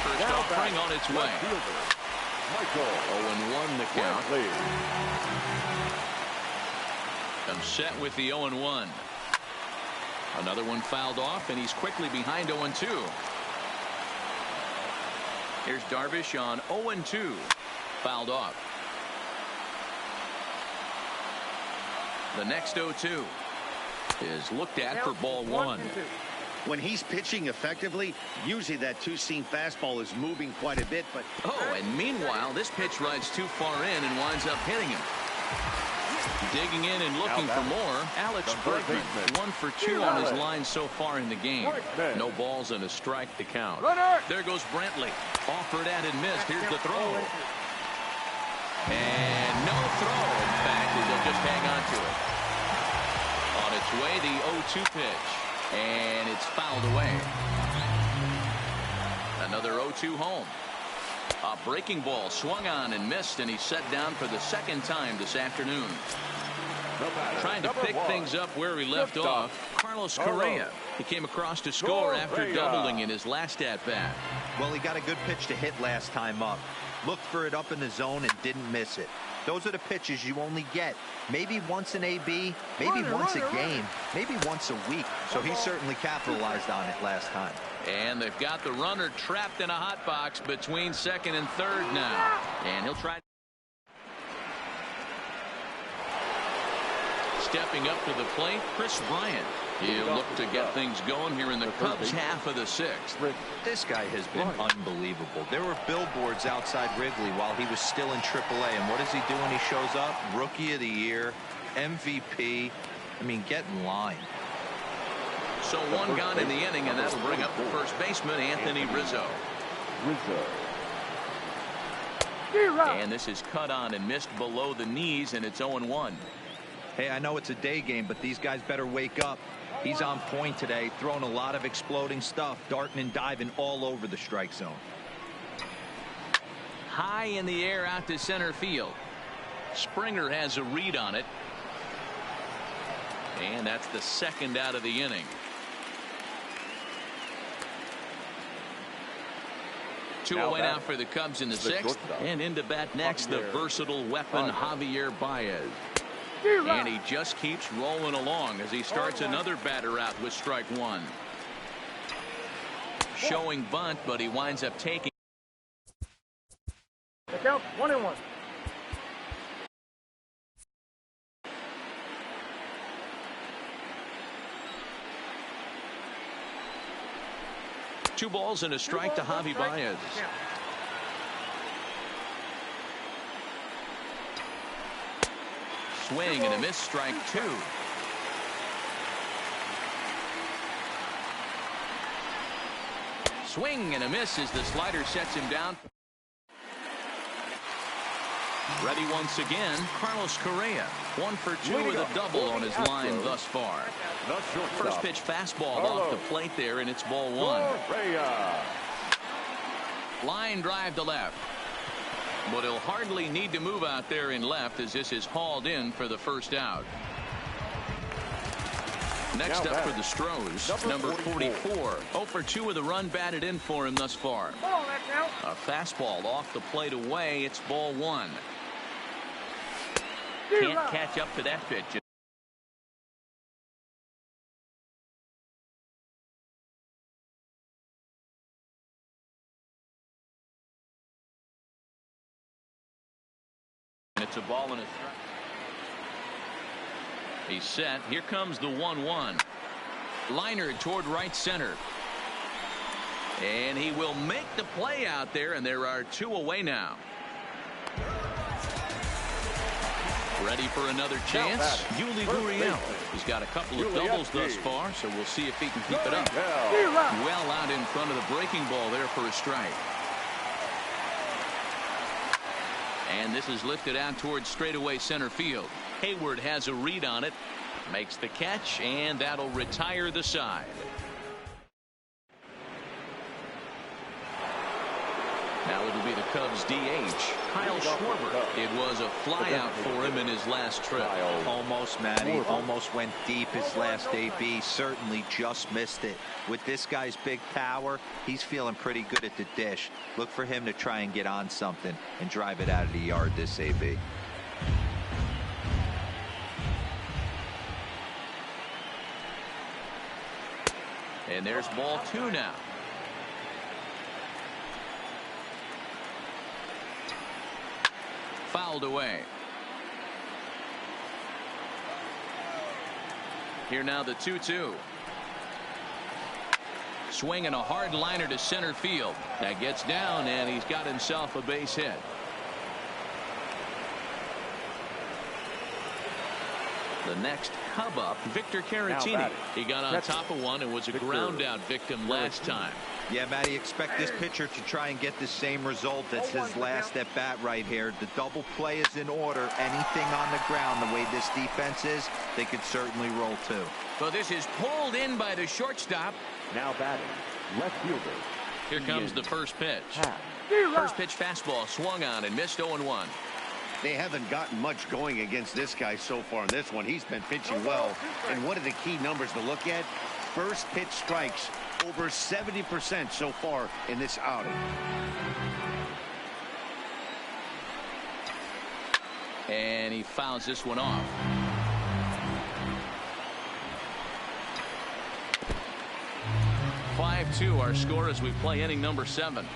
Speaker 4: First offering on its way. 0-1 the count. I'm set with the 0-1. Another one fouled off, and he's quickly behind 0-2. Here's Darvish on 0-2. Fouled off. The next 0-2 is looked at for ball 1.
Speaker 7: When he's pitching effectively, usually that two-seam fastball is moving quite a bit, but...
Speaker 4: Oh, and meanwhile, this pitch rides too far in and winds up hitting him. Digging in and looking for more, Alex Bregman, 1 for 2 on his line so far in the game. No balls and a strike to count. There goes Brantley. Offered at and missed. Here's the throw. And no throw. In fact, they'll just hang on to it. On its way, the 0-2 pitch. And it's fouled away. Another 0-2 home. A breaking ball swung on and missed, and he's set down for the second time this afternoon. Trying to pick things up where he left off, Carlos Correa. He came across to score after doubling in his last at-bat.
Speaker 6: Well, he got a good pitch to hit last time up. Looked for it up in the zone and didn't miss it. Those are the pitches you only get maybe once an AB, maybe once a game, maybe once a week. So he certainly capitalized on it last time.
Speaker 4: And they've got the runner trapped in a hot box between second and third now. And he'll try. Stepping up to the plate, Chris Bryant. He'll look to get things going here in the Cubs half of the 6th.
Speaker 6: This guy has been unbelievable. There were billboards outside Wrigley while he was still in AAA. And what does he do when he shows up? Rookie of the Year, MVP. I mean, get in line.
Speaker 4: So 1 gone in the inning, and that'll bring up the first baseman, Anthony Rizzo. And this is cut on and missed below the knees, and it's 0-1.
Speaker 6: Hey, I know it's a day game, but these guys better wake up. He's on point today, throwing a lot of exploding stuff, darting and diving all over the strike zone.
Speaker 4: High in the air out to center field. Springer has a read on it. And that's the second out of the inning. Two away now for the Cubs in the 6th. And into bat next, the versatile weapon, Javier Baez. And he just keeps rolling along as he starts another batter out with strike 1. Showing bunt, but he winds up taking.
Speaker 8: The count 1-1.
Speaker 4: Two balls and a strike to Javi Baez. Swing and a miss, strike 2. Swing and a miss as the slider sets him down. Ready once again, Carlos Correa. 1 for 2 with a double on his line thus far. First pitch fastball off the plate there, and it's ball 1. Line drive to left. But he'll hardly need to move out there in left as this is hauled in for the first out. Next up for the Stros, number 44. 0 for 2 with a run batted in for him thus far. A fastball off the plate away. It's ball 1. Can't catch up to that pitch. It's a ball and a strike. He's set. Here comes the 1-1. Liner toward right center. And he will make the play out there, and there are 2 away now. Ready for another chance. Yuli Gurriel. He's got a couple of doubles thus far, so we'll see if he can keep it up. Well out in front of the breaking ball there for a strike. And this is lifted out towards straightaway center field. Hayward has a read on it, makes the catch, and that'll retire the side. Now it'll be the Cubs DH, Kyle Schwarber. It was a flyout for him in his last trip.
Speaker 6: Almost, Matty. Almost went deep his last AB. Certainly just missed it. With this guy's big power, he's feeling pretty good at the dish. Look for him to try and get on something and drive it out of the yard this AB.
Speaker 4: And there's ball 2 now. Fouled away. Here now the 2-2. Swinging a hard liner to center field. That gets down, and he's got himself a base hit. The next Cub up, Victor Caratini. He got on top of one and was a ground out victim last time.
Speaker 6: Yeah, Matty, expect this pitcher to try and get the same result as his last at bat right here. The double play is in order. Anything on the ground, the way this defense is, they could certainly roll too.
Speaker 4: So this is pulled in by the shortstop.
Speaker 5: Now batting, left fielder.
Speaker 4: Here comes the first pitch. First pitch fastball swung on and missed 0-1.
Speaker 7: They haven't gotten much going against this guy so far in this one. He's been pitching well. And what are the key numbers to look at? First pitch strikes over 70% so far in this outing.
Speaker 4: And he fouls this one off. (5-2) our score as we play inning number 7.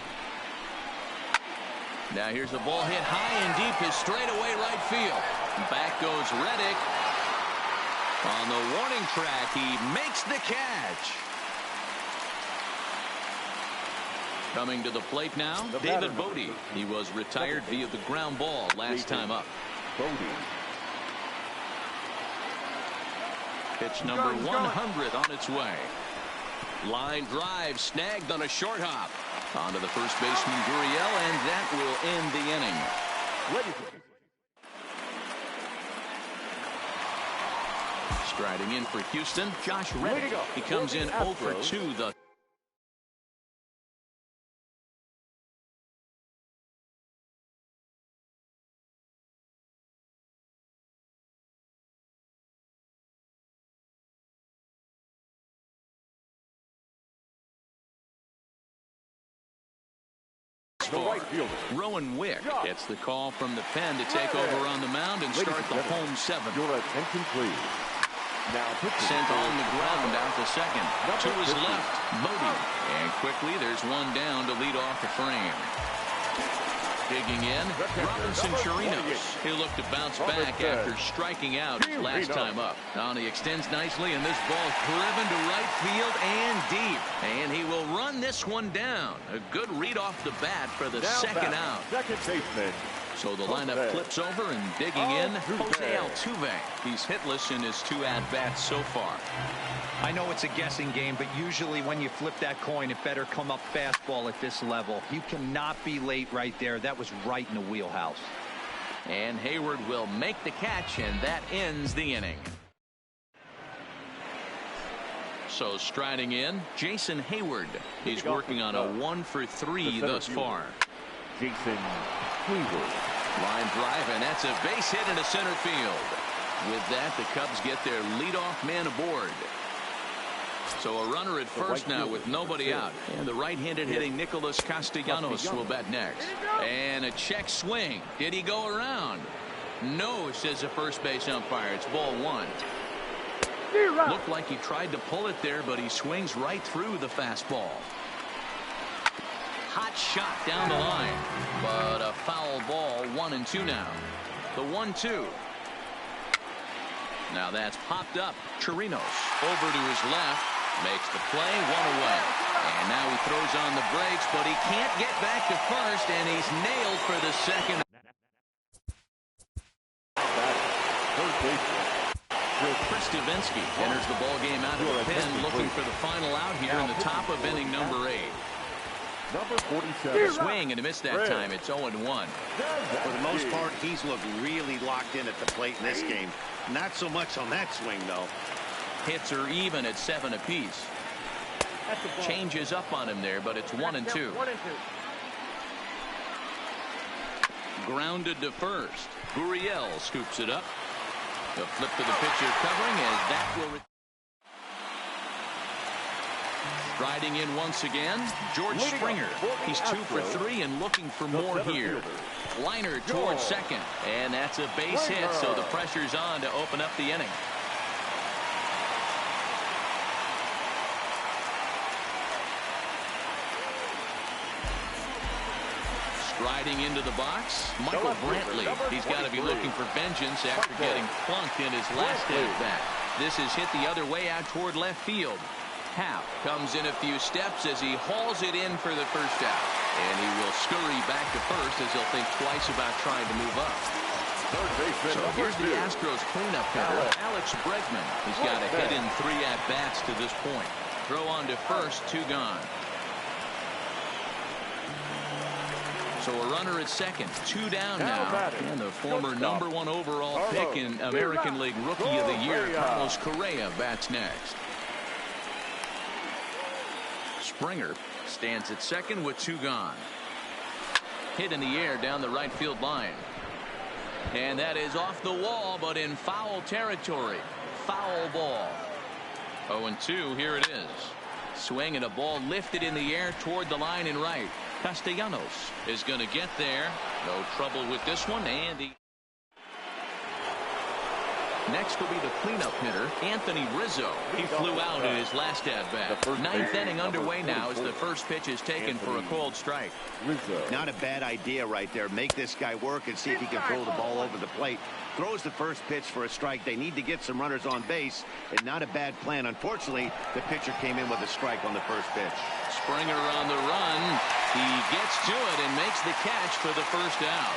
Speaker 4: Now here's the ball hit high and deep is straightaway right field. Back goes Reddick. On the warning track, he makes the catch. Coming to the plate now, David Bodie. He was retired via the ground ball last time up. Pitch number 100 on its way. Line drive snagged on a short hop. Onto the first baseman Gurriel, and that will end the inning. Striding in for Houston, Josh Reddick. He comes in 0 for 2 the Rowan Wick gets the call from the pen to take over on the mound and start the home 7.
Speaker 5: Your attention, please. Now
Speaker 4: sent on the ground out to second. To his left, Bodie. And quickly there's one down to lead off the frame. Digging in, Robinson Chirinos. He'll look to bounce back after striking out last time up. Now he extends nicely, and this ball driven to right field and deep. And he will run this one down. A good read off the bat for the second out.
Speaker 5: Second baseman.
Speaker 4: So the lineup flips over, and digging in, Jose Altuve. He's hitless in his 2 at-bats so far.
Speaker 6: I know it's a guessing game, but usually when you flip that coin, it better come up fastball at this level. You cannot be late right there. That was right in the wheelhouse.
Speaker 4: And Hayward will make the catch, and that ends the inning. So striding in, Jason Hayward. He's working on a 1-for-3 thus far.
Speaker 5: Jason Hayward.
Speaker 4: Line drive, and that's a base hit into center field. With that, the Cubs get their leadoff man aboard. So a runner at first now with nobody out. And the right-handed hitting Nicholas Castellanos will bat next. And a check swing. Did he go around? No, says the first base umpire. It's ball one. Looked like he tried to pull it there, but he swings right through the fastball. Hot shot down the line, but a foul ball. 1-2 now. The 1-2. Now that's popped up. Chirinos over to his left, makes the play, one away. And now he throws on the brakes, but he can't get back to first, and he's nailed for the second. Chris Davinsky enters the ball game out of the pen, looking for the final out here in the top of inning number 8.
Speaker 5: Number 47.
Speaker 4: Swing and a miss that time. It's 0-1.
Speaker 7: For the most part, he's looked really locked in at the plate in this game. Not so much on that swing, though.
Speaker 4: Hits are even at 7 apiece. Changes up on him there, but it's 1-2. Grounded to first. Gurriel scoops it up. The flip to the pitcher covering as that will. Striding in once again, George Springer. He's 2 for 3 and looking for more here. Liner towards second, and that's a base hit, so the pressure's on to open up the inning. Striding into the box, Michael Brantley. He's got to be looking for vengeance after getting plunked in his last at-bat. This is hit the other way out toward left field. Happ comes in a few steps as he hauls it in for the first out. And he will scurry back to first as he'll think twice about trying to move up. So here's the Astros cleanup hitter, Alex Bregman. He's got a hit in 3 at-bats to this point. Throw on to first, 2 gone. So a runner at second, 2 down now. And the former number 1 overall pick in American League Rookie of the Year, Carlos Correa, bats next. Springer stands at second with 2 gone. Hit in the air down the right field line. And that is off the wall, but in foul territory. Foul ball. 0-2, here it is. Swing and a ball lifted in the air toward the line in right. Castellanos is going to get there. No trouble with this one. And the next will be the cleanup hitter, Anthony Rizzo. He flew out in his last at-bat. 9th inning underway now as the first pitch is taken for a called strike.
Speaker 7: Not a bad idea right there. Make this guy work and see if he can throw the ball over the plate. Throws the first pitch for a strike. They need to get some runners on base, and not a bad plan. Unfortunately, the pitcher came in with a strike on the first pitch.
Speaker 4: Springer on the run. He gets to it and makes the catch for the first out.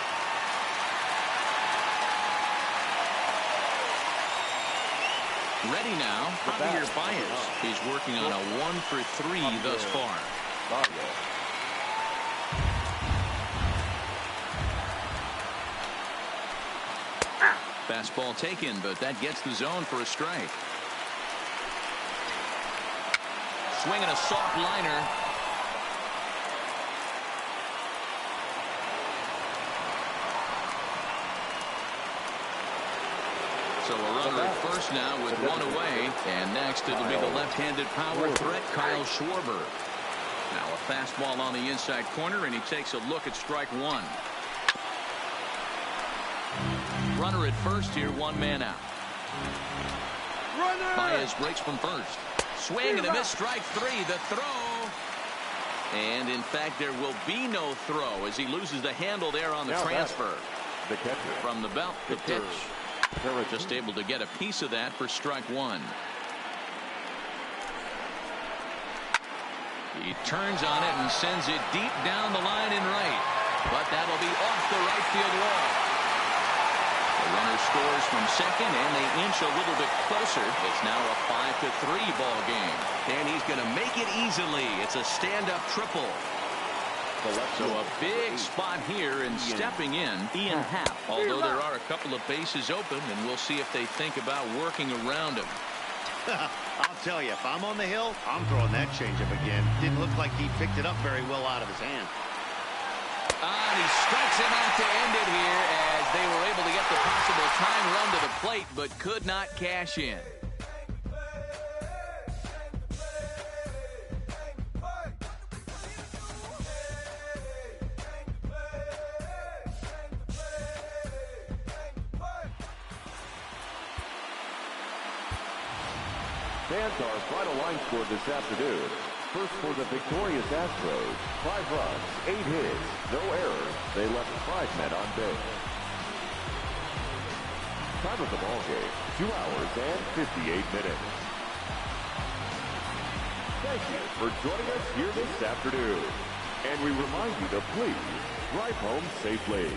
Speaker 4: Ready now, Javier Baez. He's working on a 1-for-3 thus far. Fastball taken, but that gets the zone for a strike. Swinging a soft liner. So a runner at first now with 1 away. And next it'll be the left-handed power threat, Kyle Schwarber. Now a fastball on the inside corner, and he takes a look at strike 1. Runner at first here, 1 man out. Baez breaks from first. Swing and a miss, strike 3. The throw. And in fact, there will be no throw as he loses the handle there on the transfer.
Speaker 5: The catcher.
Speaker 4: From the belt, the pitch. Just able to get a piece of that for strike 1. He turns on it and sends it deep down the line in right. But that'll be off the right field wall. The runner scores from second, and they inch a little bit closer. It's now a 5-3 ball game. And he's going to make it easily. It's a stand-up triple. So a big spot here, and stepping in, Ian Happ. Although there are a couple of bases open, and we'll see if they think about working around him.
Speaker 7: I'll tell you, if I'm on the hill, I'm throwing that changeup again. Didn't look like he picked it up very well out of his hand.
Speaker 4: And he strikes him out to end it here, as they were able to get the possible tying run to the plate, but could not cash in.
Speaker 5: Fans our final line score this afternoon. First for the victorious Astros, 5 runs, 8 hits, no errors. They left 5 men on base. Time of the ball game, 2 hours and 58 minutes. Thank you for joining us here this afternoon. And we remind you to please drive home safely.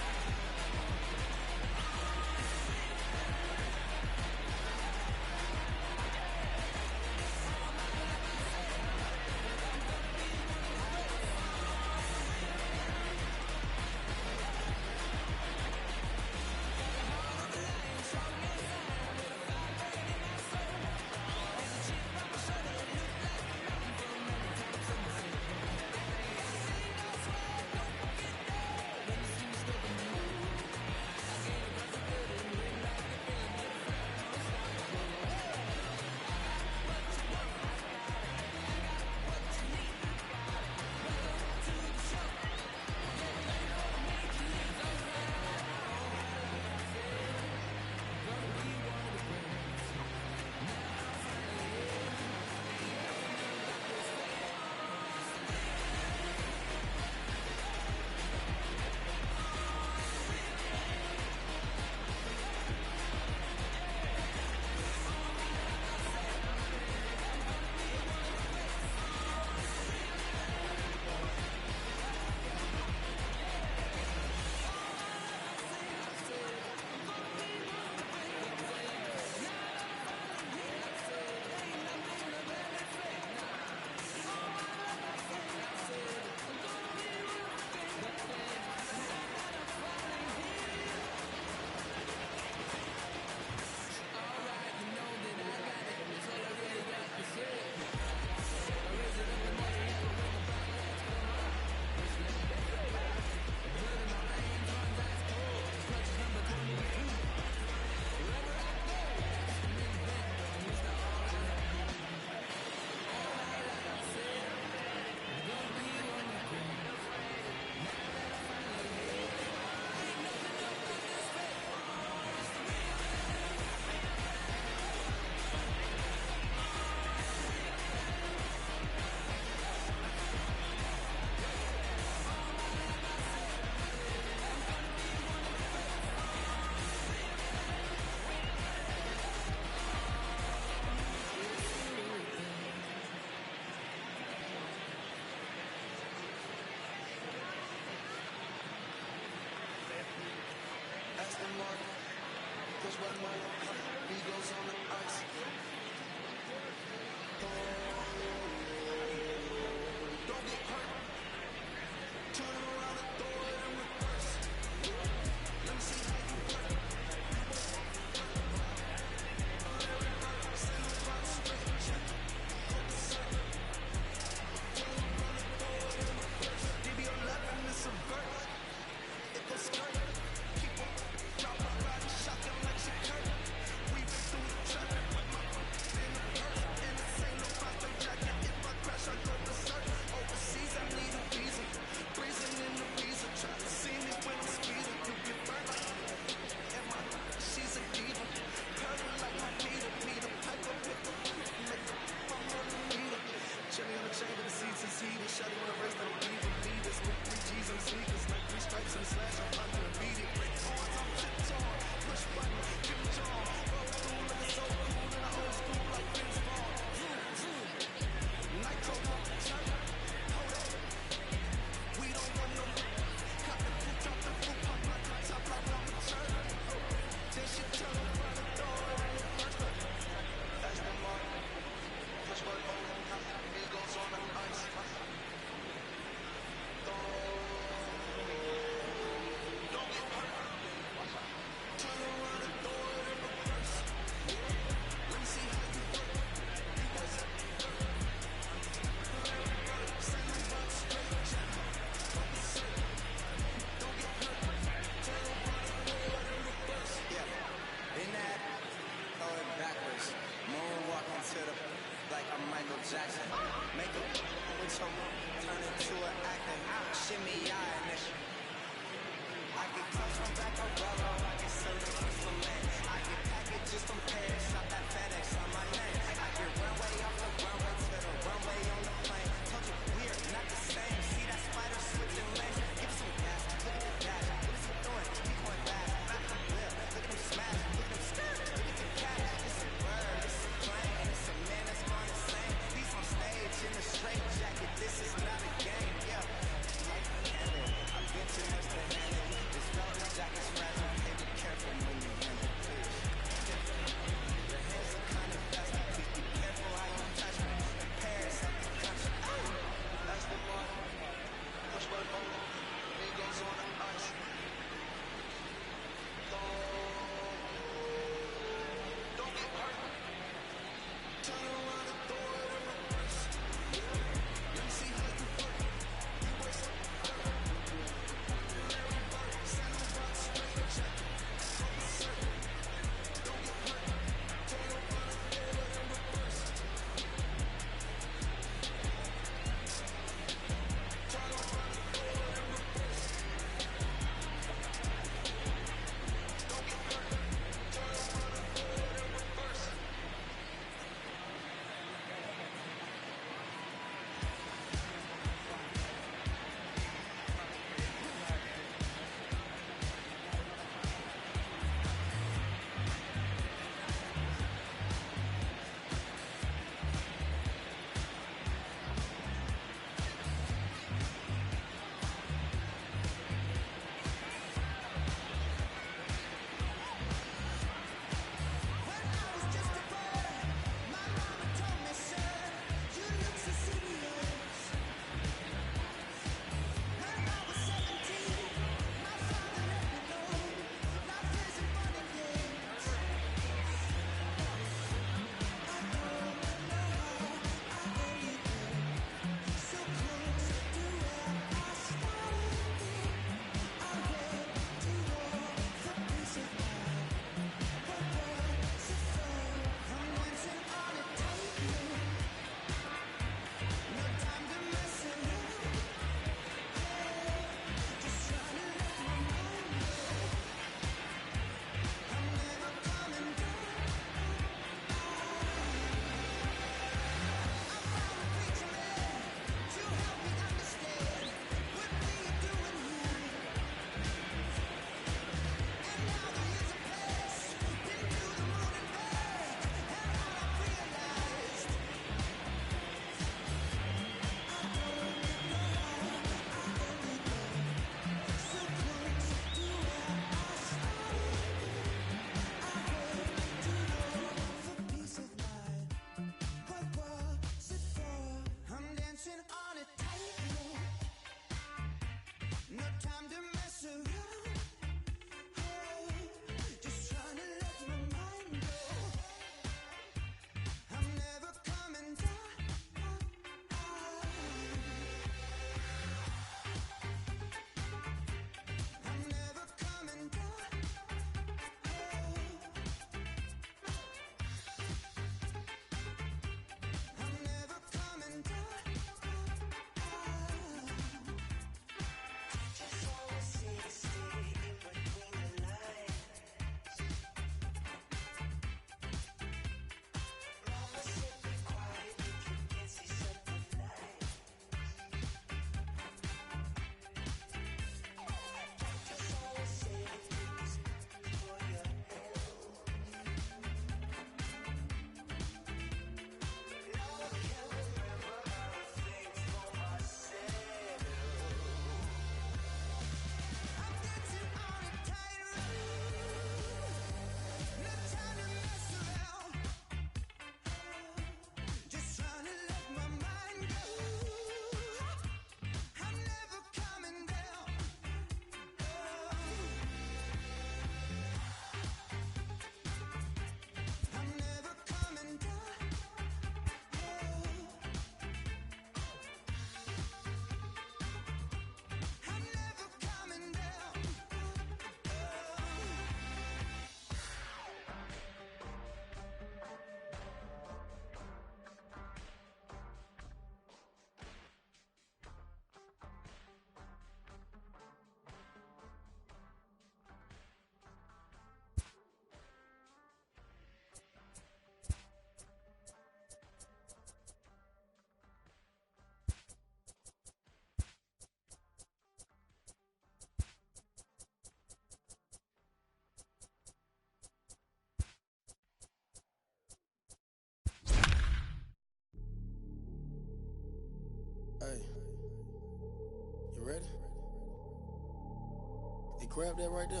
Speaker 9: grab that right there.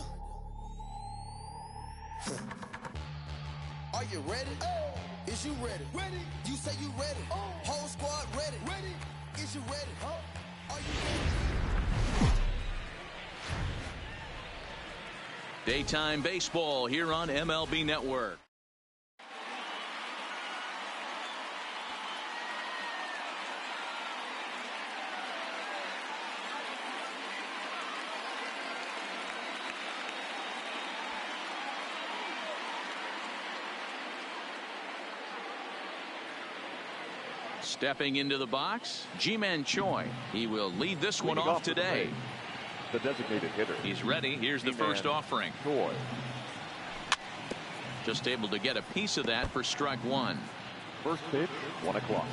Speaker 9: Are you ready? Is you ready? Ready. You say you ready. Whole squad ready. Ready. Is you ready? Are you ready?
Speaker 4: Daytime baseball here on MLB Network. Stepping into the box, Ji-Man Choi. He will lead this one off today.
Speaker 5: The designated hitter.
Speaker 4: He's ready. Here's the first offering.
Speaker 5: Choi.
Speaker 4: Just able to get a piece of that for strike one.
Speaker 5: First pitch, 1 o'clock.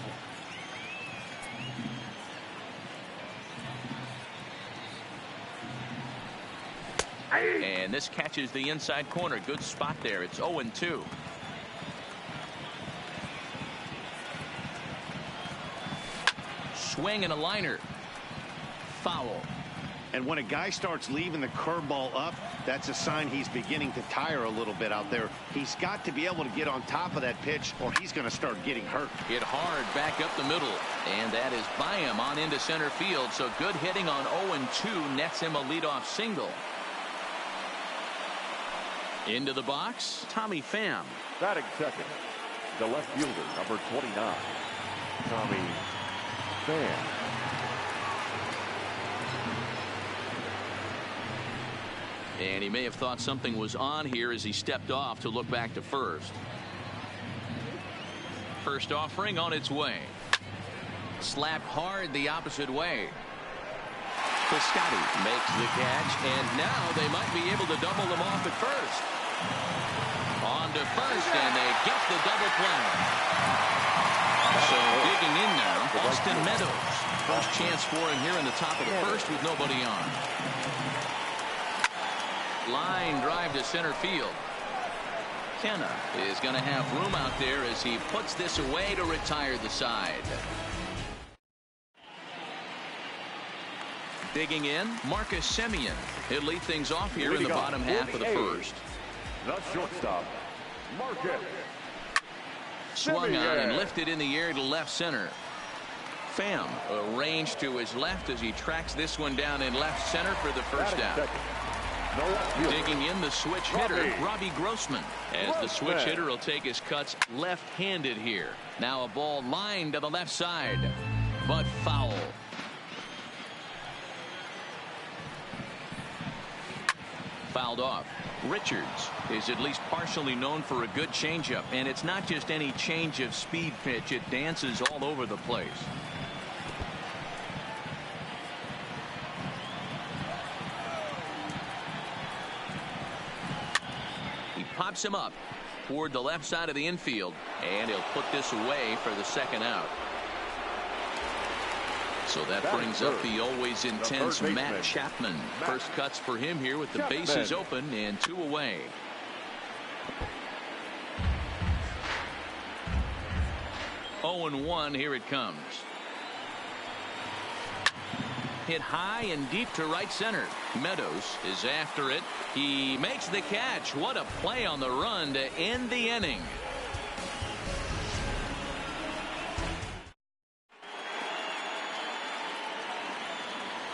Speaker 4: And this catches the inside corner. Good spot there. It's 0-2. Swing and a liner. Foul.
Speaker 7: And when a guy starts leaving the curveball up, that's a sign he's beginning to tire a little bit out there. He's got to be able to get on top of that pitch or he's going to start getting hurt.
Speaker 4: Hit hard back up the middle. And that is by him on into center field. So good hitting on 0-2 nets him a leadoff single. Into the box, Tommy Pham.
Speaker 5: Batting second, the left fielder, number 29, Tommy Pham.
Speaker 4: And he may have thought something was on here as he stepped off to look back to first. First offering on its way. Slapped hard the opposite way. Piscotty makes the catch, and now they might be able to double them off at first. On to first, and they get the double play. So digging in now, Austin Meadows. First chance for him here in the top of the first with nobody on. Line drive to center field. Kenna is going to have room out there as he puts this away to retire the side. Digging in, Marcus Semien. He'll lead things off here in the bottom half of the first.
Speaker 5: The shortstop, Marcus.
Speaker 4: Swung on and lifted in the air to left center. Pham arranged to his left as he tracks this one down in left center for the first out. Digging in, the switch hitter, Robbie Grossman, as the switch hitter will take his cuts left-handed here. Now a ball lined to the left side, but foul. Fouled off. Richards is at least partially known for a good changeup, and it's not just any change of speed pitch. It dances all over the place. He pops him up toward the left side of the infield, and he'll put this away for the second out. So that brings up the always intense Matt Chapman. First cuts for him here with the bases open and 2 away. Oh, and 1, here it comes. Hit high and deep to right center. Meadows is after it. He makes the catch. What a play on the run to end the inning.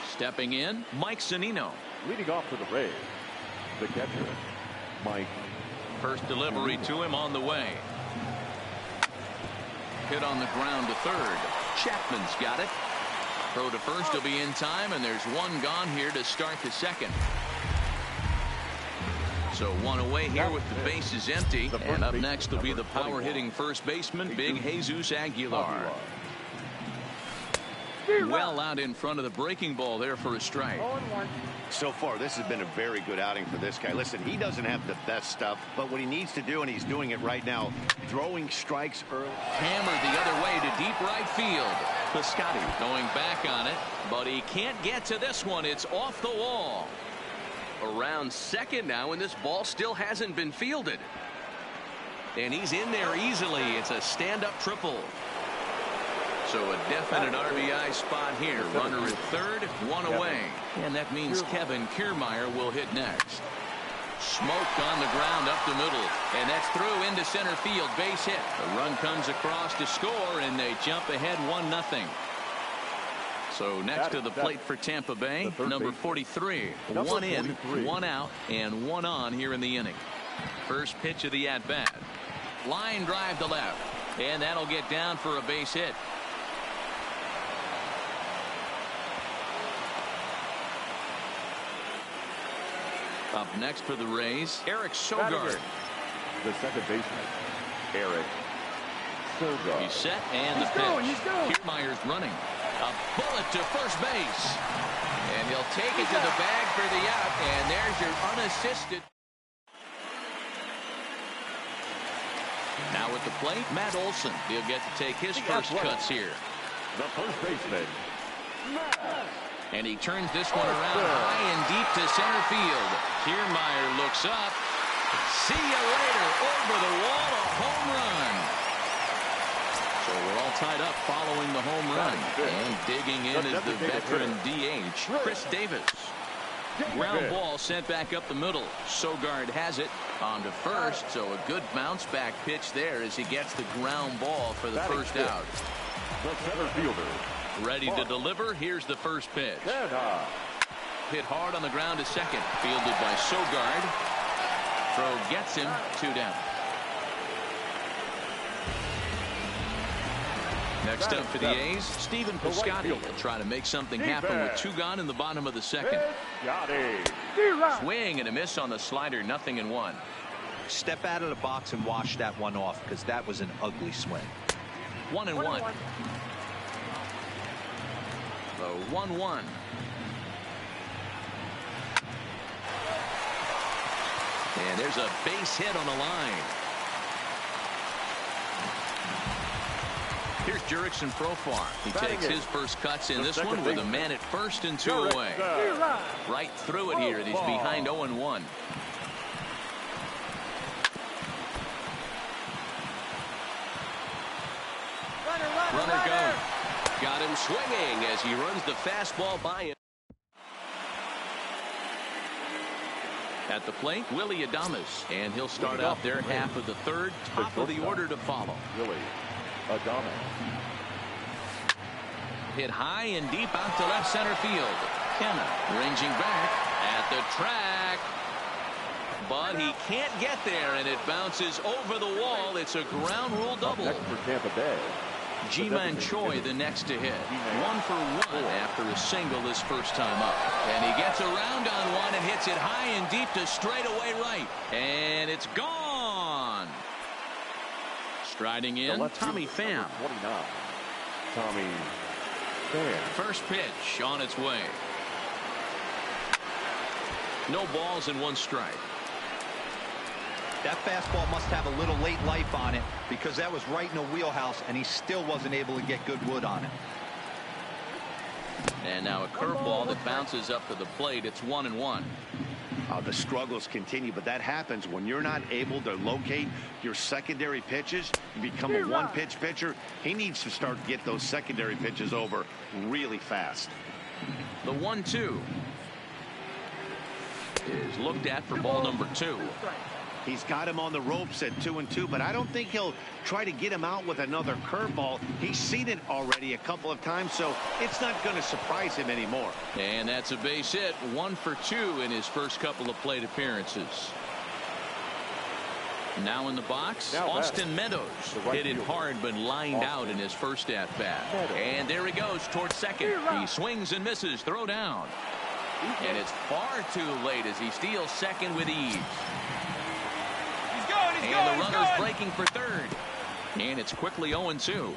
Speaker 4: Stepping in, Mike Zunino.
Speaker 5: Leading off for the Rays, the catcher, Mike.
Speaker 4: First delivery to him on the way. Hit on the ground to third. Chapman's got it. Throw to first will be in time, and there's 1 gone here to start the second. So 1 away here with the bases empty. And up next will be the power-hitting first baseman, Big Jesus Aguilar. Well out in front of the breaking ball there for a strike.
Speaker 7: So far, this has been a very good outing for this guy. Listen, he doesn't have the best stuff, but what he needs to do, and he's doing it right now, throwing strikes early.
Speaker 4: Hammered the other way to deep right field. Piscotty going back on it, but he can't get to this one. It's off the wall. Around second now, and this ball still hasn't been fielded. And he's in there easily. It's a stand-up triple. So a definite RBI spot here. Runner at third, one away. And that means Kevin Kiermaier will hit next. Smoked on the ground up the middle. And that's through into center field. Base hit. The run comes across to score, and they jump ahead 1-0. So next to the plate for Tampa Bay, number 43. One in, one out, and one on here in the inning. First pitch of the at-bat. Line drive to left. And that'll get down for a base hit. Up next for the Rays, Eric Sogard.
Speaker 5: The second baseman, Eric Sogard.
Speaker 4: He's set, and the pitch. Kiermaier's running. A bullet to first base. And he'll take it to the bag for the out, and there's your unassisted. Now at the plate, Matt Olson. He'll get to take his first cuts here.
Speaker 5: The first baseman, Matt.
Speaker 4: And he turns this one around high and deep to center field. Kiermaier looks up. See you later. Over the wall, a home run. So we're all tied up following the home run. And digging in is the veteran DH, Chris Davis. Ground ball sent back up the middle. Sogard has it on to first. So a good bounce back pitch there as he gets the ground ball for the first out.
Speaker 5: The center fielder.
Speaker 4: Ready to deliver. Here's the first pitch. Hit hard on the ground to second. Fielded by Sogard. Throw gets him. 2 down. Next up for the A's, Stephen Piscotty will try to make something happen with 2 gone in the bottom of the second. Swing and a miss on the slider. 0-1.
Speaker 6: Step out of the box and wash that one off, because that was an ugly swing.
Speaker 4: 1-1. The 1-1. And there's a base hit on the line. Here's Jurickson Profar. He takes his first cuts in this one with a man at first and 2 away. Right through it here, and he's behind 0-1. Runner going. Got him swinging as he runs the fastball by him. At the plate, Willie Adames, and he'll start out their half of the third. Top of the order to follow.
Speaker 5: Willie Adames.
Speaker 4: Hit high and deep out to left center field. Kenna ranging back at the track. But he can't get there, and it bounces over the wall. It's a ground rule double.
Speaker 5: Next for Tampa Bay.
Speaker 4: Ji-Man Choi the next to hit. 1 for 1 after a single his first time up. And he gets around on one and hits it high and deep to straightaway right. And it's gone. Striding in, Tommy Pham.
Speaker 5: 29. Tommy Pham.
Speaker 4: First pitch on its way. No balls and 1 strike.
Speaker 6: That fastball must have a little late life on it, because that was right in the wheelhouse, and he still wasn't able to get good wood on it.
Speaker 4: And now a curveball that bounces up to the plate. It's 1-1.
Speaker 7: The struggles continue, but that happens when you're not able to locate your secondary pitches. You become a one-pitch pitcher. He needs to start to get those secondary pitches over really fast.
Speaker 4: The 1-2 is looked at for ball number 2.
Speaker 7: He's got him on the ropes at 2-2, but I don't think he'll try to get him out with another curveball. He's seen it already a couple of times, so it's not going to surprise him anymore.
Speaker 4: And that's a base hit. 1 for 2 in his first couple of plate appearances. Now in the box, Austin Meadows. Hit it hard but lined out in his first at-bat. And there he goes towards second. He swings and misses. Throw down. And it's far too late as he steals second with ease. And the runner's breaking for third. And it's quickly 0-2.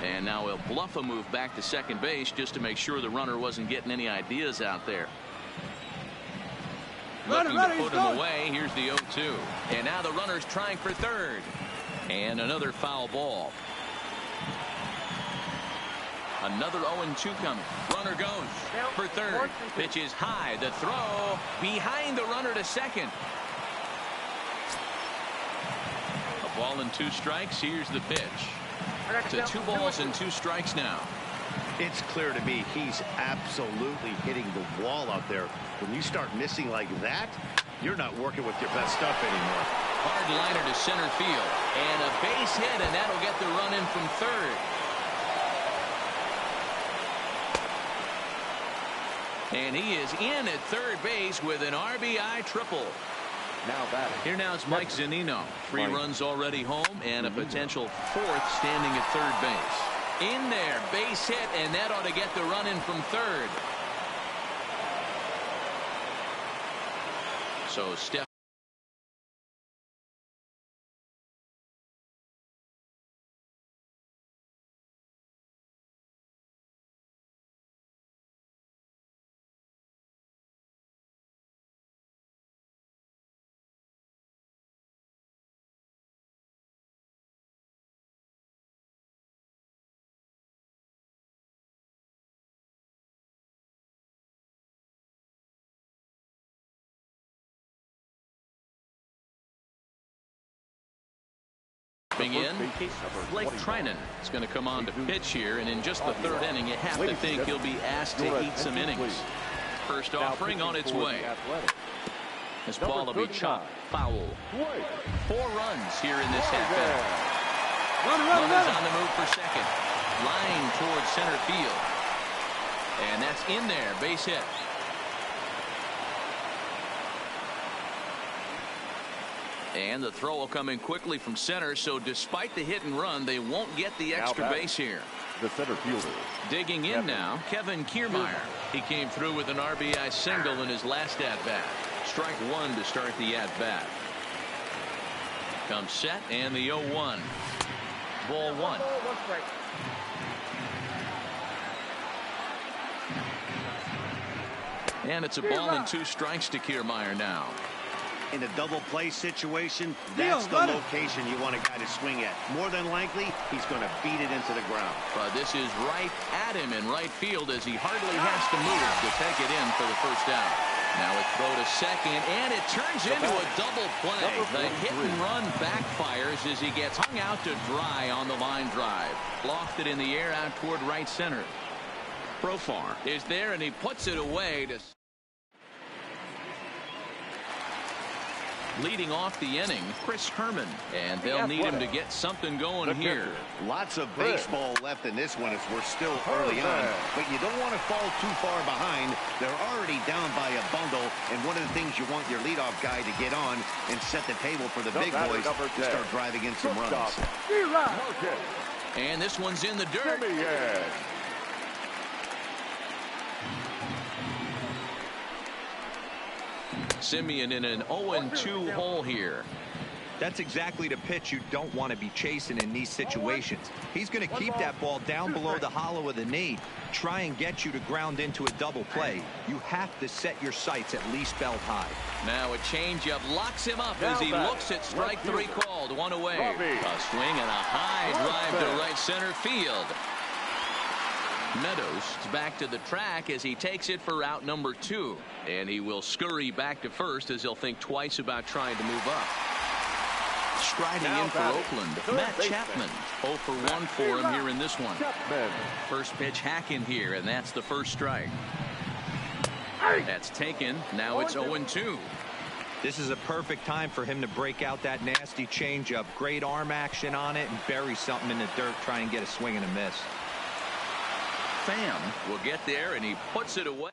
Speaker 4: And now he'll bluff a move back to second base just to make sure the runner wasn't getting any ideas out there. Looking to put him away. Here's the 0-2. And now the runner's trying for third. And another foul ball. Another 0-2 coming. Runner goes for third. Pitch is high. The throw behind the runner to second. A ball and 2 strikes. Here's the pitch. To 2 balls and 2 strikes now.
Speaker 7: It's clear to me he's absolutely hitting the wall out there. When you start missing like that, you're not working with your best stuff anymore.
Speaker 4: Hard liner to center field. And a base hit, and that'll get the run in from third. And he is in at third base with an RBI triple. Here now is Mike Zunino. 3 runs already home and a potential 4th standing at third base. In there, base hit, and that ought to get the run in from third. So Steph. In. Blake Trinan is going to come on to pitch here, and in just the 3rd inning, you have to think he'll be asked to eat some innings. First offering on its way. This ball will be chopped foul. 4 runs here in this at-bat. Runners on the move for second. Line towards center field. And that's in there. Base hit. And the throw will come in quickly from center, so despite the hit and run, they won't get the extra base here.
Speaker 5: The center fielder.
Speaker 4: Digging in now, Kevin Kiermaier. He came through with an RBI single in his last at-bat. Strike 1 to start the at-bat. Comes set, and the 0-1. Ball 1. And it's a ball and 2 strikes to Kiermaier now.
Speaker 7: In a double play situation, that's the location you want a guy to swing at. More than likely, he's going to beat it into the ground.
Speaker 4: But this is right at him in right field as he hardly has to move to take it in for the first out. Now a throw to second, and it turns into a double play. The hit and run backfires as he gets hung out to dry on the line drive. Lofted in the air out toward right center. Profar is there, and he puts it away to... Leading off the inning, Chris Herman, and they'll need him to get something going here.
Speaker 7: Lots of baseball left in this one as we're still early on, but you don't want to fall too far behind. They're already down by a bundle, and one of the things you want your leadoff guy to get on and set the table for the big boys to start driving in some runs.
Speaker 4: And this one's in the dirt. Simeon in an 0-2 hole here.
Speaker 6: That's exactly the pitch you don't want to be chasing in these situations. He's going to keep that ball down below the hollow of the knee, try and get you to ground into a double play. You have to set your sights at least belt high.
Speaker 4: Now a changeup locks him up as he looks at strike 3 called. 1 away. A swing and a high drive to right center field. Meadows is back to the track as he takes it for out number 2. And he will scurry back to first as he'll think twice about trying to move up. Striding in for Oakland, Matt Chapman. 0 for 1 for him here in this one. First pitch hacking here, and that's the first strike. That's taken. Now it's 0-2.
Speaker 6: This is a perfect time for him to break out that nasty changeup. Great arm action on it and bury something in the dirt. Try and get a swing and a miss.
Speaker 4: Pham will get there, and he puts it away.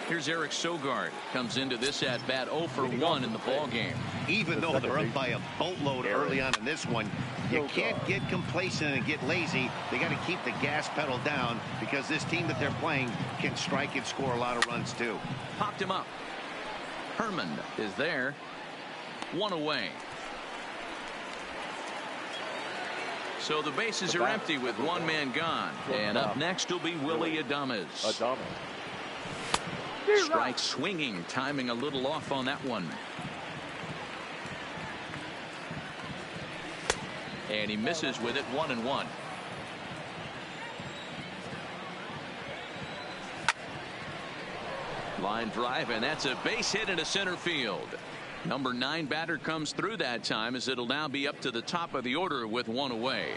Speaker 4: Here's Eric Sogard. Comes into this at bat 0 for 1 in the ball game.
Speaker 7: Even though they're up by a boatload early on in this one, you can't get complacent and get lazy. They got to keep the gas pedal down because this team that they're playing can strike and score a lot of runs too.
Speaker 4: Popped him up. Herman is there. 1 away. So the bases are empty with 1 man gone. And up next will be Willy Adames. Strike swinging, timing a little off on that one. And he misses with it, 1-1. Line drive, and that's a base hit into center field. Number 9 batter comes through that time, as it'll now be up to the top of the order with 1 away.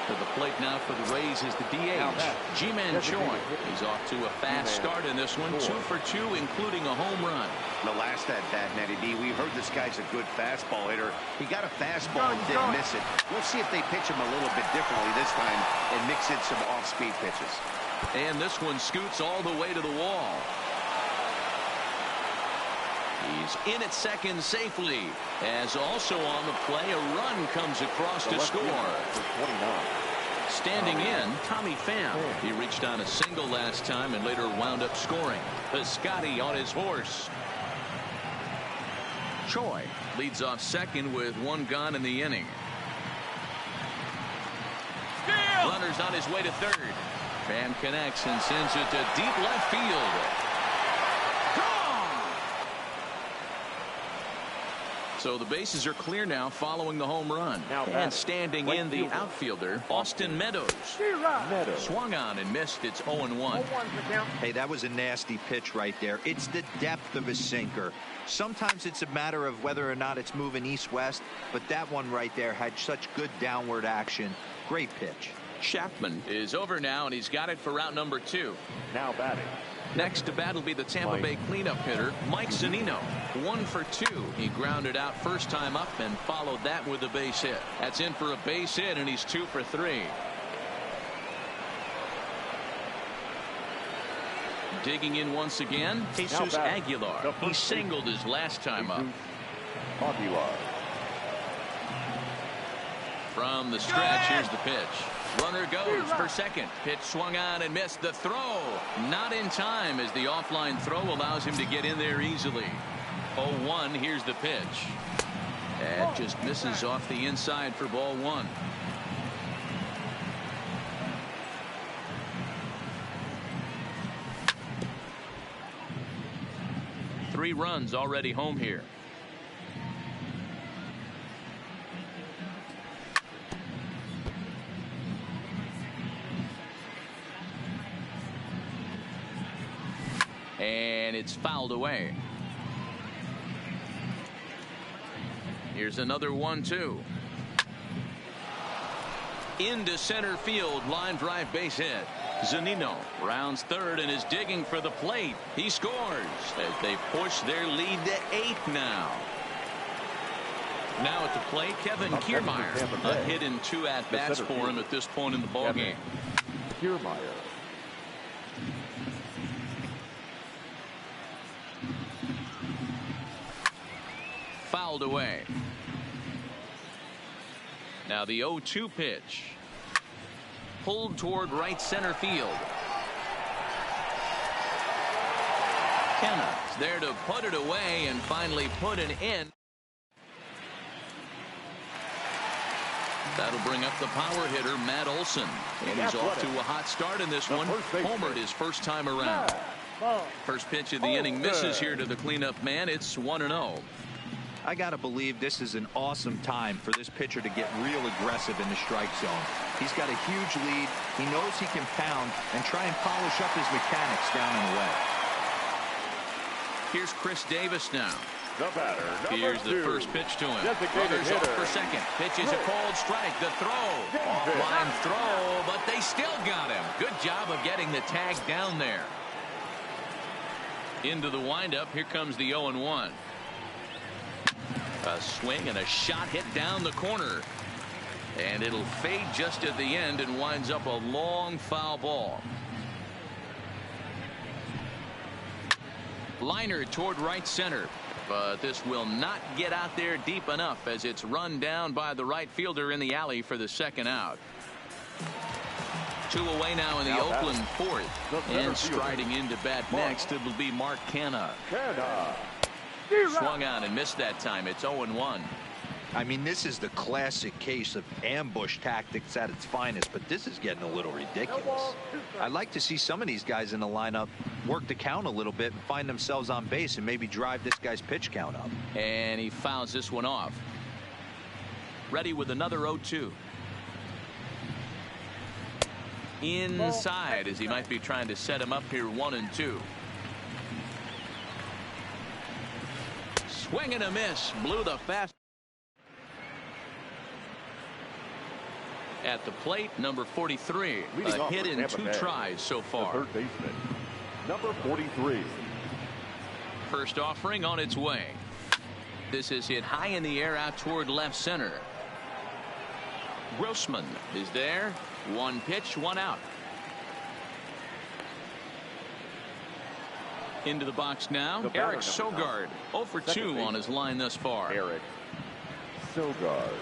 Speaker 4: To the plate now for the Rays is the DH, Ji-Man Choi. He's off to a fast start in this one, 2 for 2, including a home run.
Speaker 7: The last at bat, Nettie D, we heard this guy's a good fastball hitter. He got a fastball and didn't miss it. We'll see if they pitch him a little bit differently this time and mix in some off-speed pitches.
Speaker 4: And this one scoots all the way to the wall. He's in at second safely, as also on the play a run comes across to score. Standing in, Tommy Pham. He reached on a single last time and later wound up scoring. Piscotty on his horse. Choi leads off second with 1 gone in the inning. Runner's on his way to third. Pham connects and sends it to deep left field. So the bases are clear now following the home run. And standing in the outfielder, Austin Meadows. Swung on and missed. It's 0-1.
Speaker 6: Hey, that was a nasty pitch right there. It's the depth of a sinker. Sometimes it's a matter of whether or not it's moving east-west, but that one right there had such good downward action. Great pitch.
Speaker 4: Chapman is over now, and he's got it for route number 2.
Speaker 5: Now batting.
Speaker 4: Next to bat will be the Tampa Bay cleanup hitter, Mike Zunino. 1 for 2. He grounded out first time up and followed that with a base hit. That's in for a base hit, and he's 2 for 3. Digging in once again, Jesus Aguilar. He singled his last time up.
Speaker 5: Aguilar.
Speaker 4: From the stretch, here's the pitch. Runner goes for second. Pitch swung on and missed. The throw not in time, as the offline throw allows him to get in there easily. 0-1. Here's the pitch. And just misses off the inside for ball 1. Three runs already home here. And it's fouled away. Here's another 1-2. Into center field, line drive base hit. Zunino rounds third and is digging for the plate. He scores as they push their lead to 8 now. Now at the plate, Kevin Kiermaier. A hit in 2 at-bats for him at this point in the ballgame.
Speaker 5: Kiermaier.
Speaker 4: Fouled away. Now the 0-2 pitch. Pulled toward right center field. Kenna's there to put it away and finally put an end. That'll bring up the power hitter, Matt Olson. And he's off to a hot start in this one. Homered his first time around. First pitch of the inning misses here to the cleanup man. It's 1-0.
Speaker 6: I got to believe this is an awesome time for this pitcher to get real aggressive in the strike zone. He's got a huge lead. He knows he can pound and try and polish up his mechanics down and away.
Speaker 4: Here's Chris Davis now.
Speaker 5: The batter,
Speaker 4: here's the first pitch to him. Runners off for second. Pitch is a cold strike. The throw. Offline throw, but they still got him. Good job of getting the tag down there. Into the windup. Here comes the 0-1. A swing and a shot hit down the corner. And it'll fade just at the end and winds up a long foul ball. Liner toward right center. But this will not get out there deep enough as it's run down by the right fielder in the alley for the second out. 2 away now in the Oakland fourth. And striding into bat next, it will be Mark Canha. Swung on and missed that time. It's 0-1.
Speaker 6: I mean, this is the classic case of ambush tactics at its finest, but this is getting a little ridiculous. I'd like to see some of these guys in the lineup work the count a little bit and find themselves on base and maybe drive this guy's pitch count up.
Speaker 4: And he fouls this one off. Ready with another 0-2. Inside, as he might be trying to set him up here 1-2. Swing and a miss. Blew the fast. At the plate, number 43. A hit in 2 tries so far.
Speaker 5: Third baseman, number 43.
Speaker 4: First offering on its way. This is hit high in the air out toward left center. Grossman is there. 1 pitch, 1 out. Into the box now. Eric Sogard, 0 for 2 on his line thus far.
Speaker 5: Eric Sogard.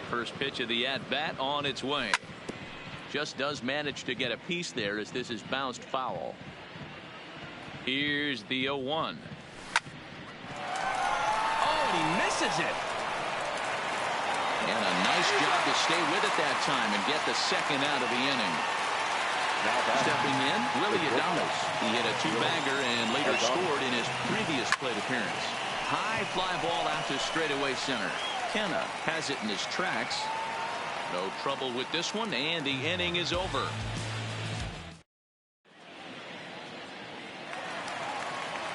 Speaker 4: First pitch of the at-bat on its way. Just does manage to get a piece there as this is bounced foul. Here's the 0-1. Oh, and he misses it. And a nice job to stay with it that time and get the second out of the inning. Stepping in, Willie Adames. He hit a 2-bagger and later scored in his previous plate appearance. High fly ball out to straightaway center. Kenna has it in his tracks. No trouble with this one, and the inning is over.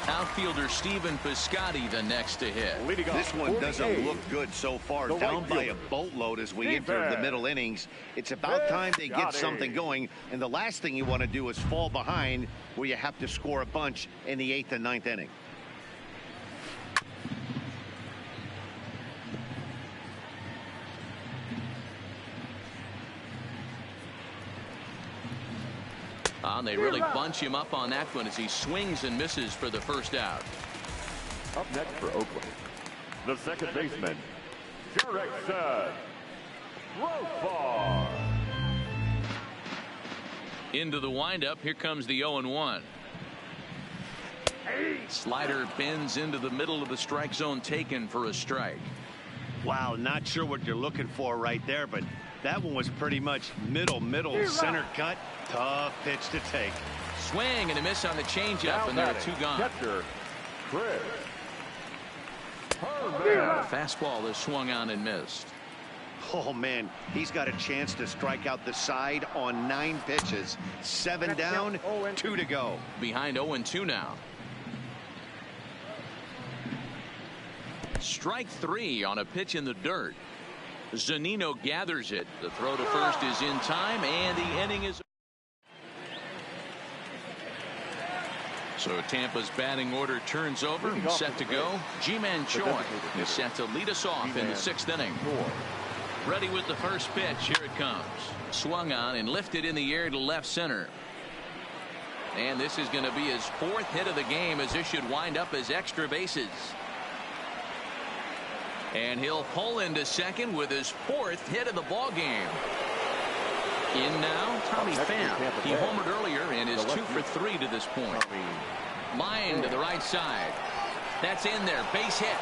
Speaker 4: Outfielder Stephen Piscotty the next to hit.
Speaker 7: This one doesn't look good so far. Down by a boatload as we enter the middle innings. It's about time they get something going, and the last thing you want to do is fall behind where you have to score a bunch in the 8th and 9th inning.
Speaker 4: And they really bunch him up on that one as he swings and misses for the first out.
Speaker 5: Up next for Oakland, the second baseman, Jurickson Profar.
Speaker 4: Into the windup. Here comes the 0-1. Slider bends into the middle of the strike zone, taken for a strike.
Speaker 7: Wow, not sure what you're looking for right there, but that one was pretty much middle center cut. Tough pitch to take.
Speaker 4: Swing and a miss on the changeup, and there are 2 gone.
Speaker 5: Catcher, Chris
Speaker 4: The fastball is swung on and missed.
Speaker 7: Oh man, he's got a chance to strike out the side on 9 pitches. 7 down, 2 to go.
Speaker 4: Behind 0-2 now. Strike 3 on a pitch in the dirt. Zunino gathers it. The throw to first is in time, and the inning is. So Tampa's batting order turns over and set to go. Ji-Man Choi is set to lead us off in the 6th inning. Ready with the first pitch. Here it comes. Swung on and lifted in the air to left center. And this is going to be his 4th hit of the game, as this should wind up as extra bases. And he'll pull into second with his 4th hit of the ball game. In now, Tommy Pham. He homered earlier and is 2 for 3 to this point. Line to the right side. That's in there. Base hit.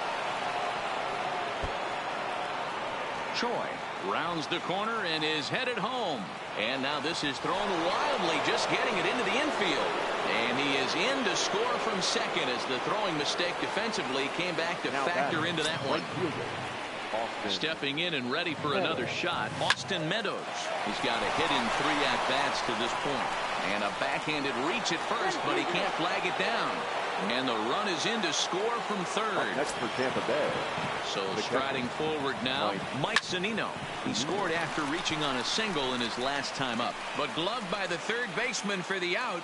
Speaker 4: Choi rounds the corner and is headed home. And now this is thrown wildly, just getting it into the infield. And he is in to score from second as the throwing mistake defensively came back to factor into that one. Stepping in and ready for another shot, Austin Meadows. He's got a hit in 3 at-bats to this point. And a backhanded reach at first, but he can't flag it down. And the run is in to score from third.
Speaker 5: Next for Tampa Bay.
Speaker 4: So striding forward now, Mike Zunino. He scored after reaching on a single in his last time up, but gloved by the third baseman for the out.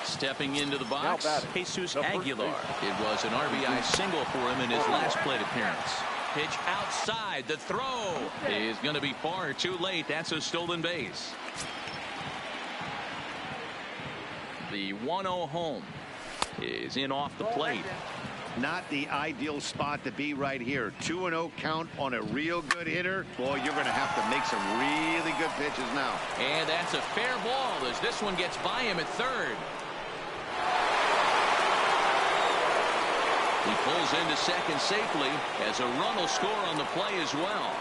Speaker 4: Stepping into the box, Jesus Aguilar. It was an RBI single for him in his last plate appearance. Pitch outside. The throw is going to be far too late. That's a stolen base. The 1-0 home is in off the plate.
Speaker 7: Not the ideal spot to be right here. 2-0 count on a real good hitter. Boy, you're going to have to make some really good pitches now.
Speaker 4: And that's a fair ball as this one gets by him at third. He pulls into second safely as a run will score on the play as well.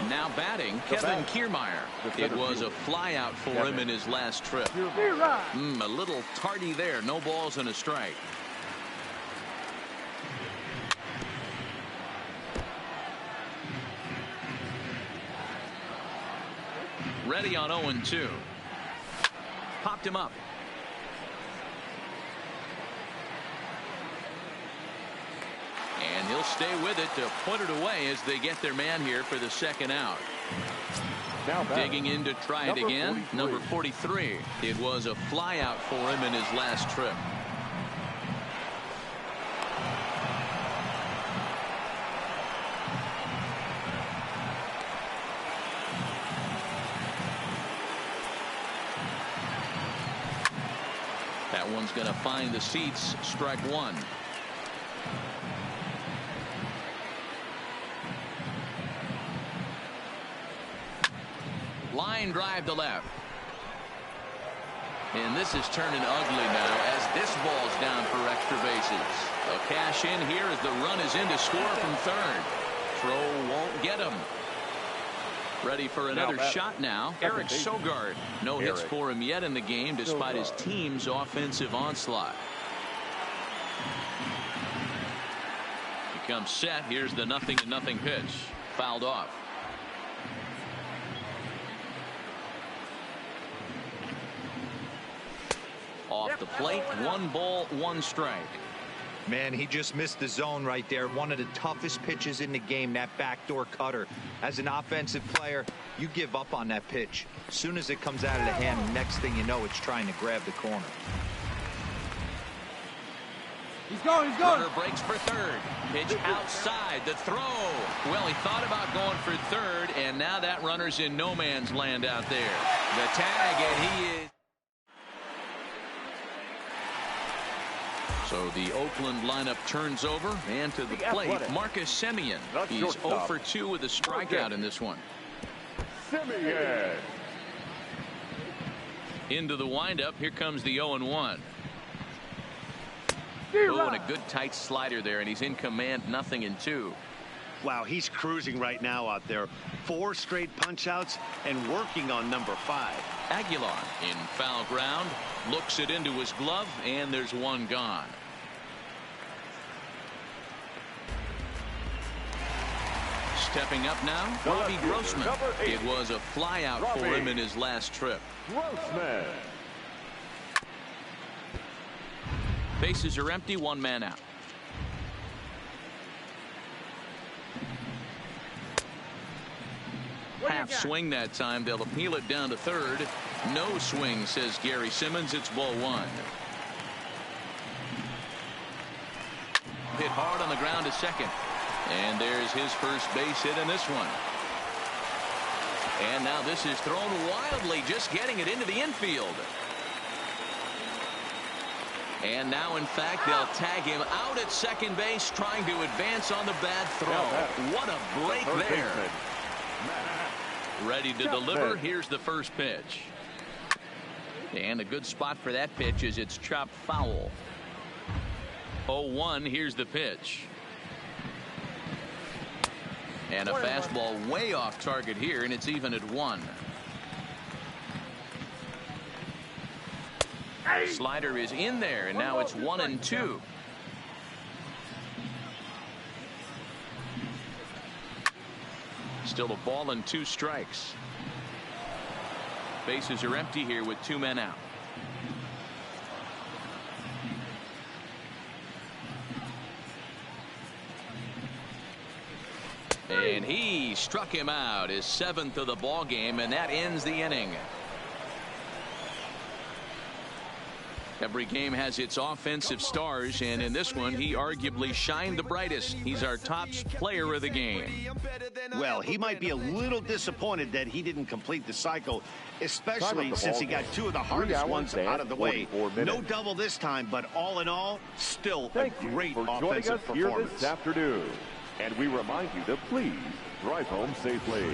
Speaker 4: Now batting, Kevin Kiermaier. It was a flyout for him in his last trip. A little tardy there. No balls and a strike. Ready on 0-2. Popped him up. And he'll stay with it to put it away as they get their man here for the second out. Now digging in to try it again. Number 43. It was a flyout for him in his last trip. That one's going to find the seats. Strike one. Line drive to left. And this is turning ugly now as this ball's down for extra bases. A cash in here as the run is in to score from third. Throw won't get him. Ready for another shot now. Eric Sogard. No hits for him yet in the game despite his team's offensive onslaught. He comes set. Here's the 0-0 pitch. Fouled off. Off the plate, 1 ball, 1 strike.
Speaker 6: Man, he just missed the zone right there. One of the toughest pitches in the game, that backdoor cutter. As an offensive player, you give up on that pitch. As soon as it comes out of the hand, next thing you know, it's trying to grab the corner.
Speaker 8: He's going.
Speaker 4: Runner breaks for third. Pitch outside the throw. Well, he thought about going for third, and now that runner's in no man's land out there. The tag, and he is. So the Oakland lineup turns over, and to the plate, Marcus Semien. He's 0 for 2 with a strikeout in this one.
Speaker 5: Semien.
Speaker 4: Into the windup. Here comes the 0-1. Oh, and a good tight slider there, and he's in command, 0-2.
Speaker 7: Wow, he's cruising right now out there. 4 straight punch-outs and working on number 5.
Speaker 4: Aguilar in foul ground, looks it into his glove, and there's one gone. Stepping up now, Bobby Grossman. It was a flyout for him in his last trip.
Speaker 5: Grossman.
Speaker 4: Bases are empty, 1 man out. Half swing that time. They'll appeal it down to third. No swing, says Gary Simmons. It's ball 1. Hit hard on the ground to second. And there's his first base hit in this one. And now this is thrown wildly, just getting it into the infield. And now, in fact, they'll tag him out at second base, trying to advance on the bad throw. What a break there. Ready to deliver. Here's the first pitch. And a good spot for that pitch is it's chopped foul. 0-1. Here's the pitch. And a fastball way off target here, and it's even at 1. Slider is in there, and now it's 1-2. Still a ball and 2 strikes. Bases are empty here with 2 men out. And he struck him out, his 7th of the ball game, and that ends the inning. Every game has its offensive stars, and in this one, he arguably shined the brightest. He's our top player of the game.
Speaker 7: Well, he might be a little disappointed that he didn't complete the cycle, especially since he got 2 of the hardest ones out of the way. No double this time, but all in all, still a great offensive performance.
Speaker 5: Here this afternoon. And we remind you to please drive home safely.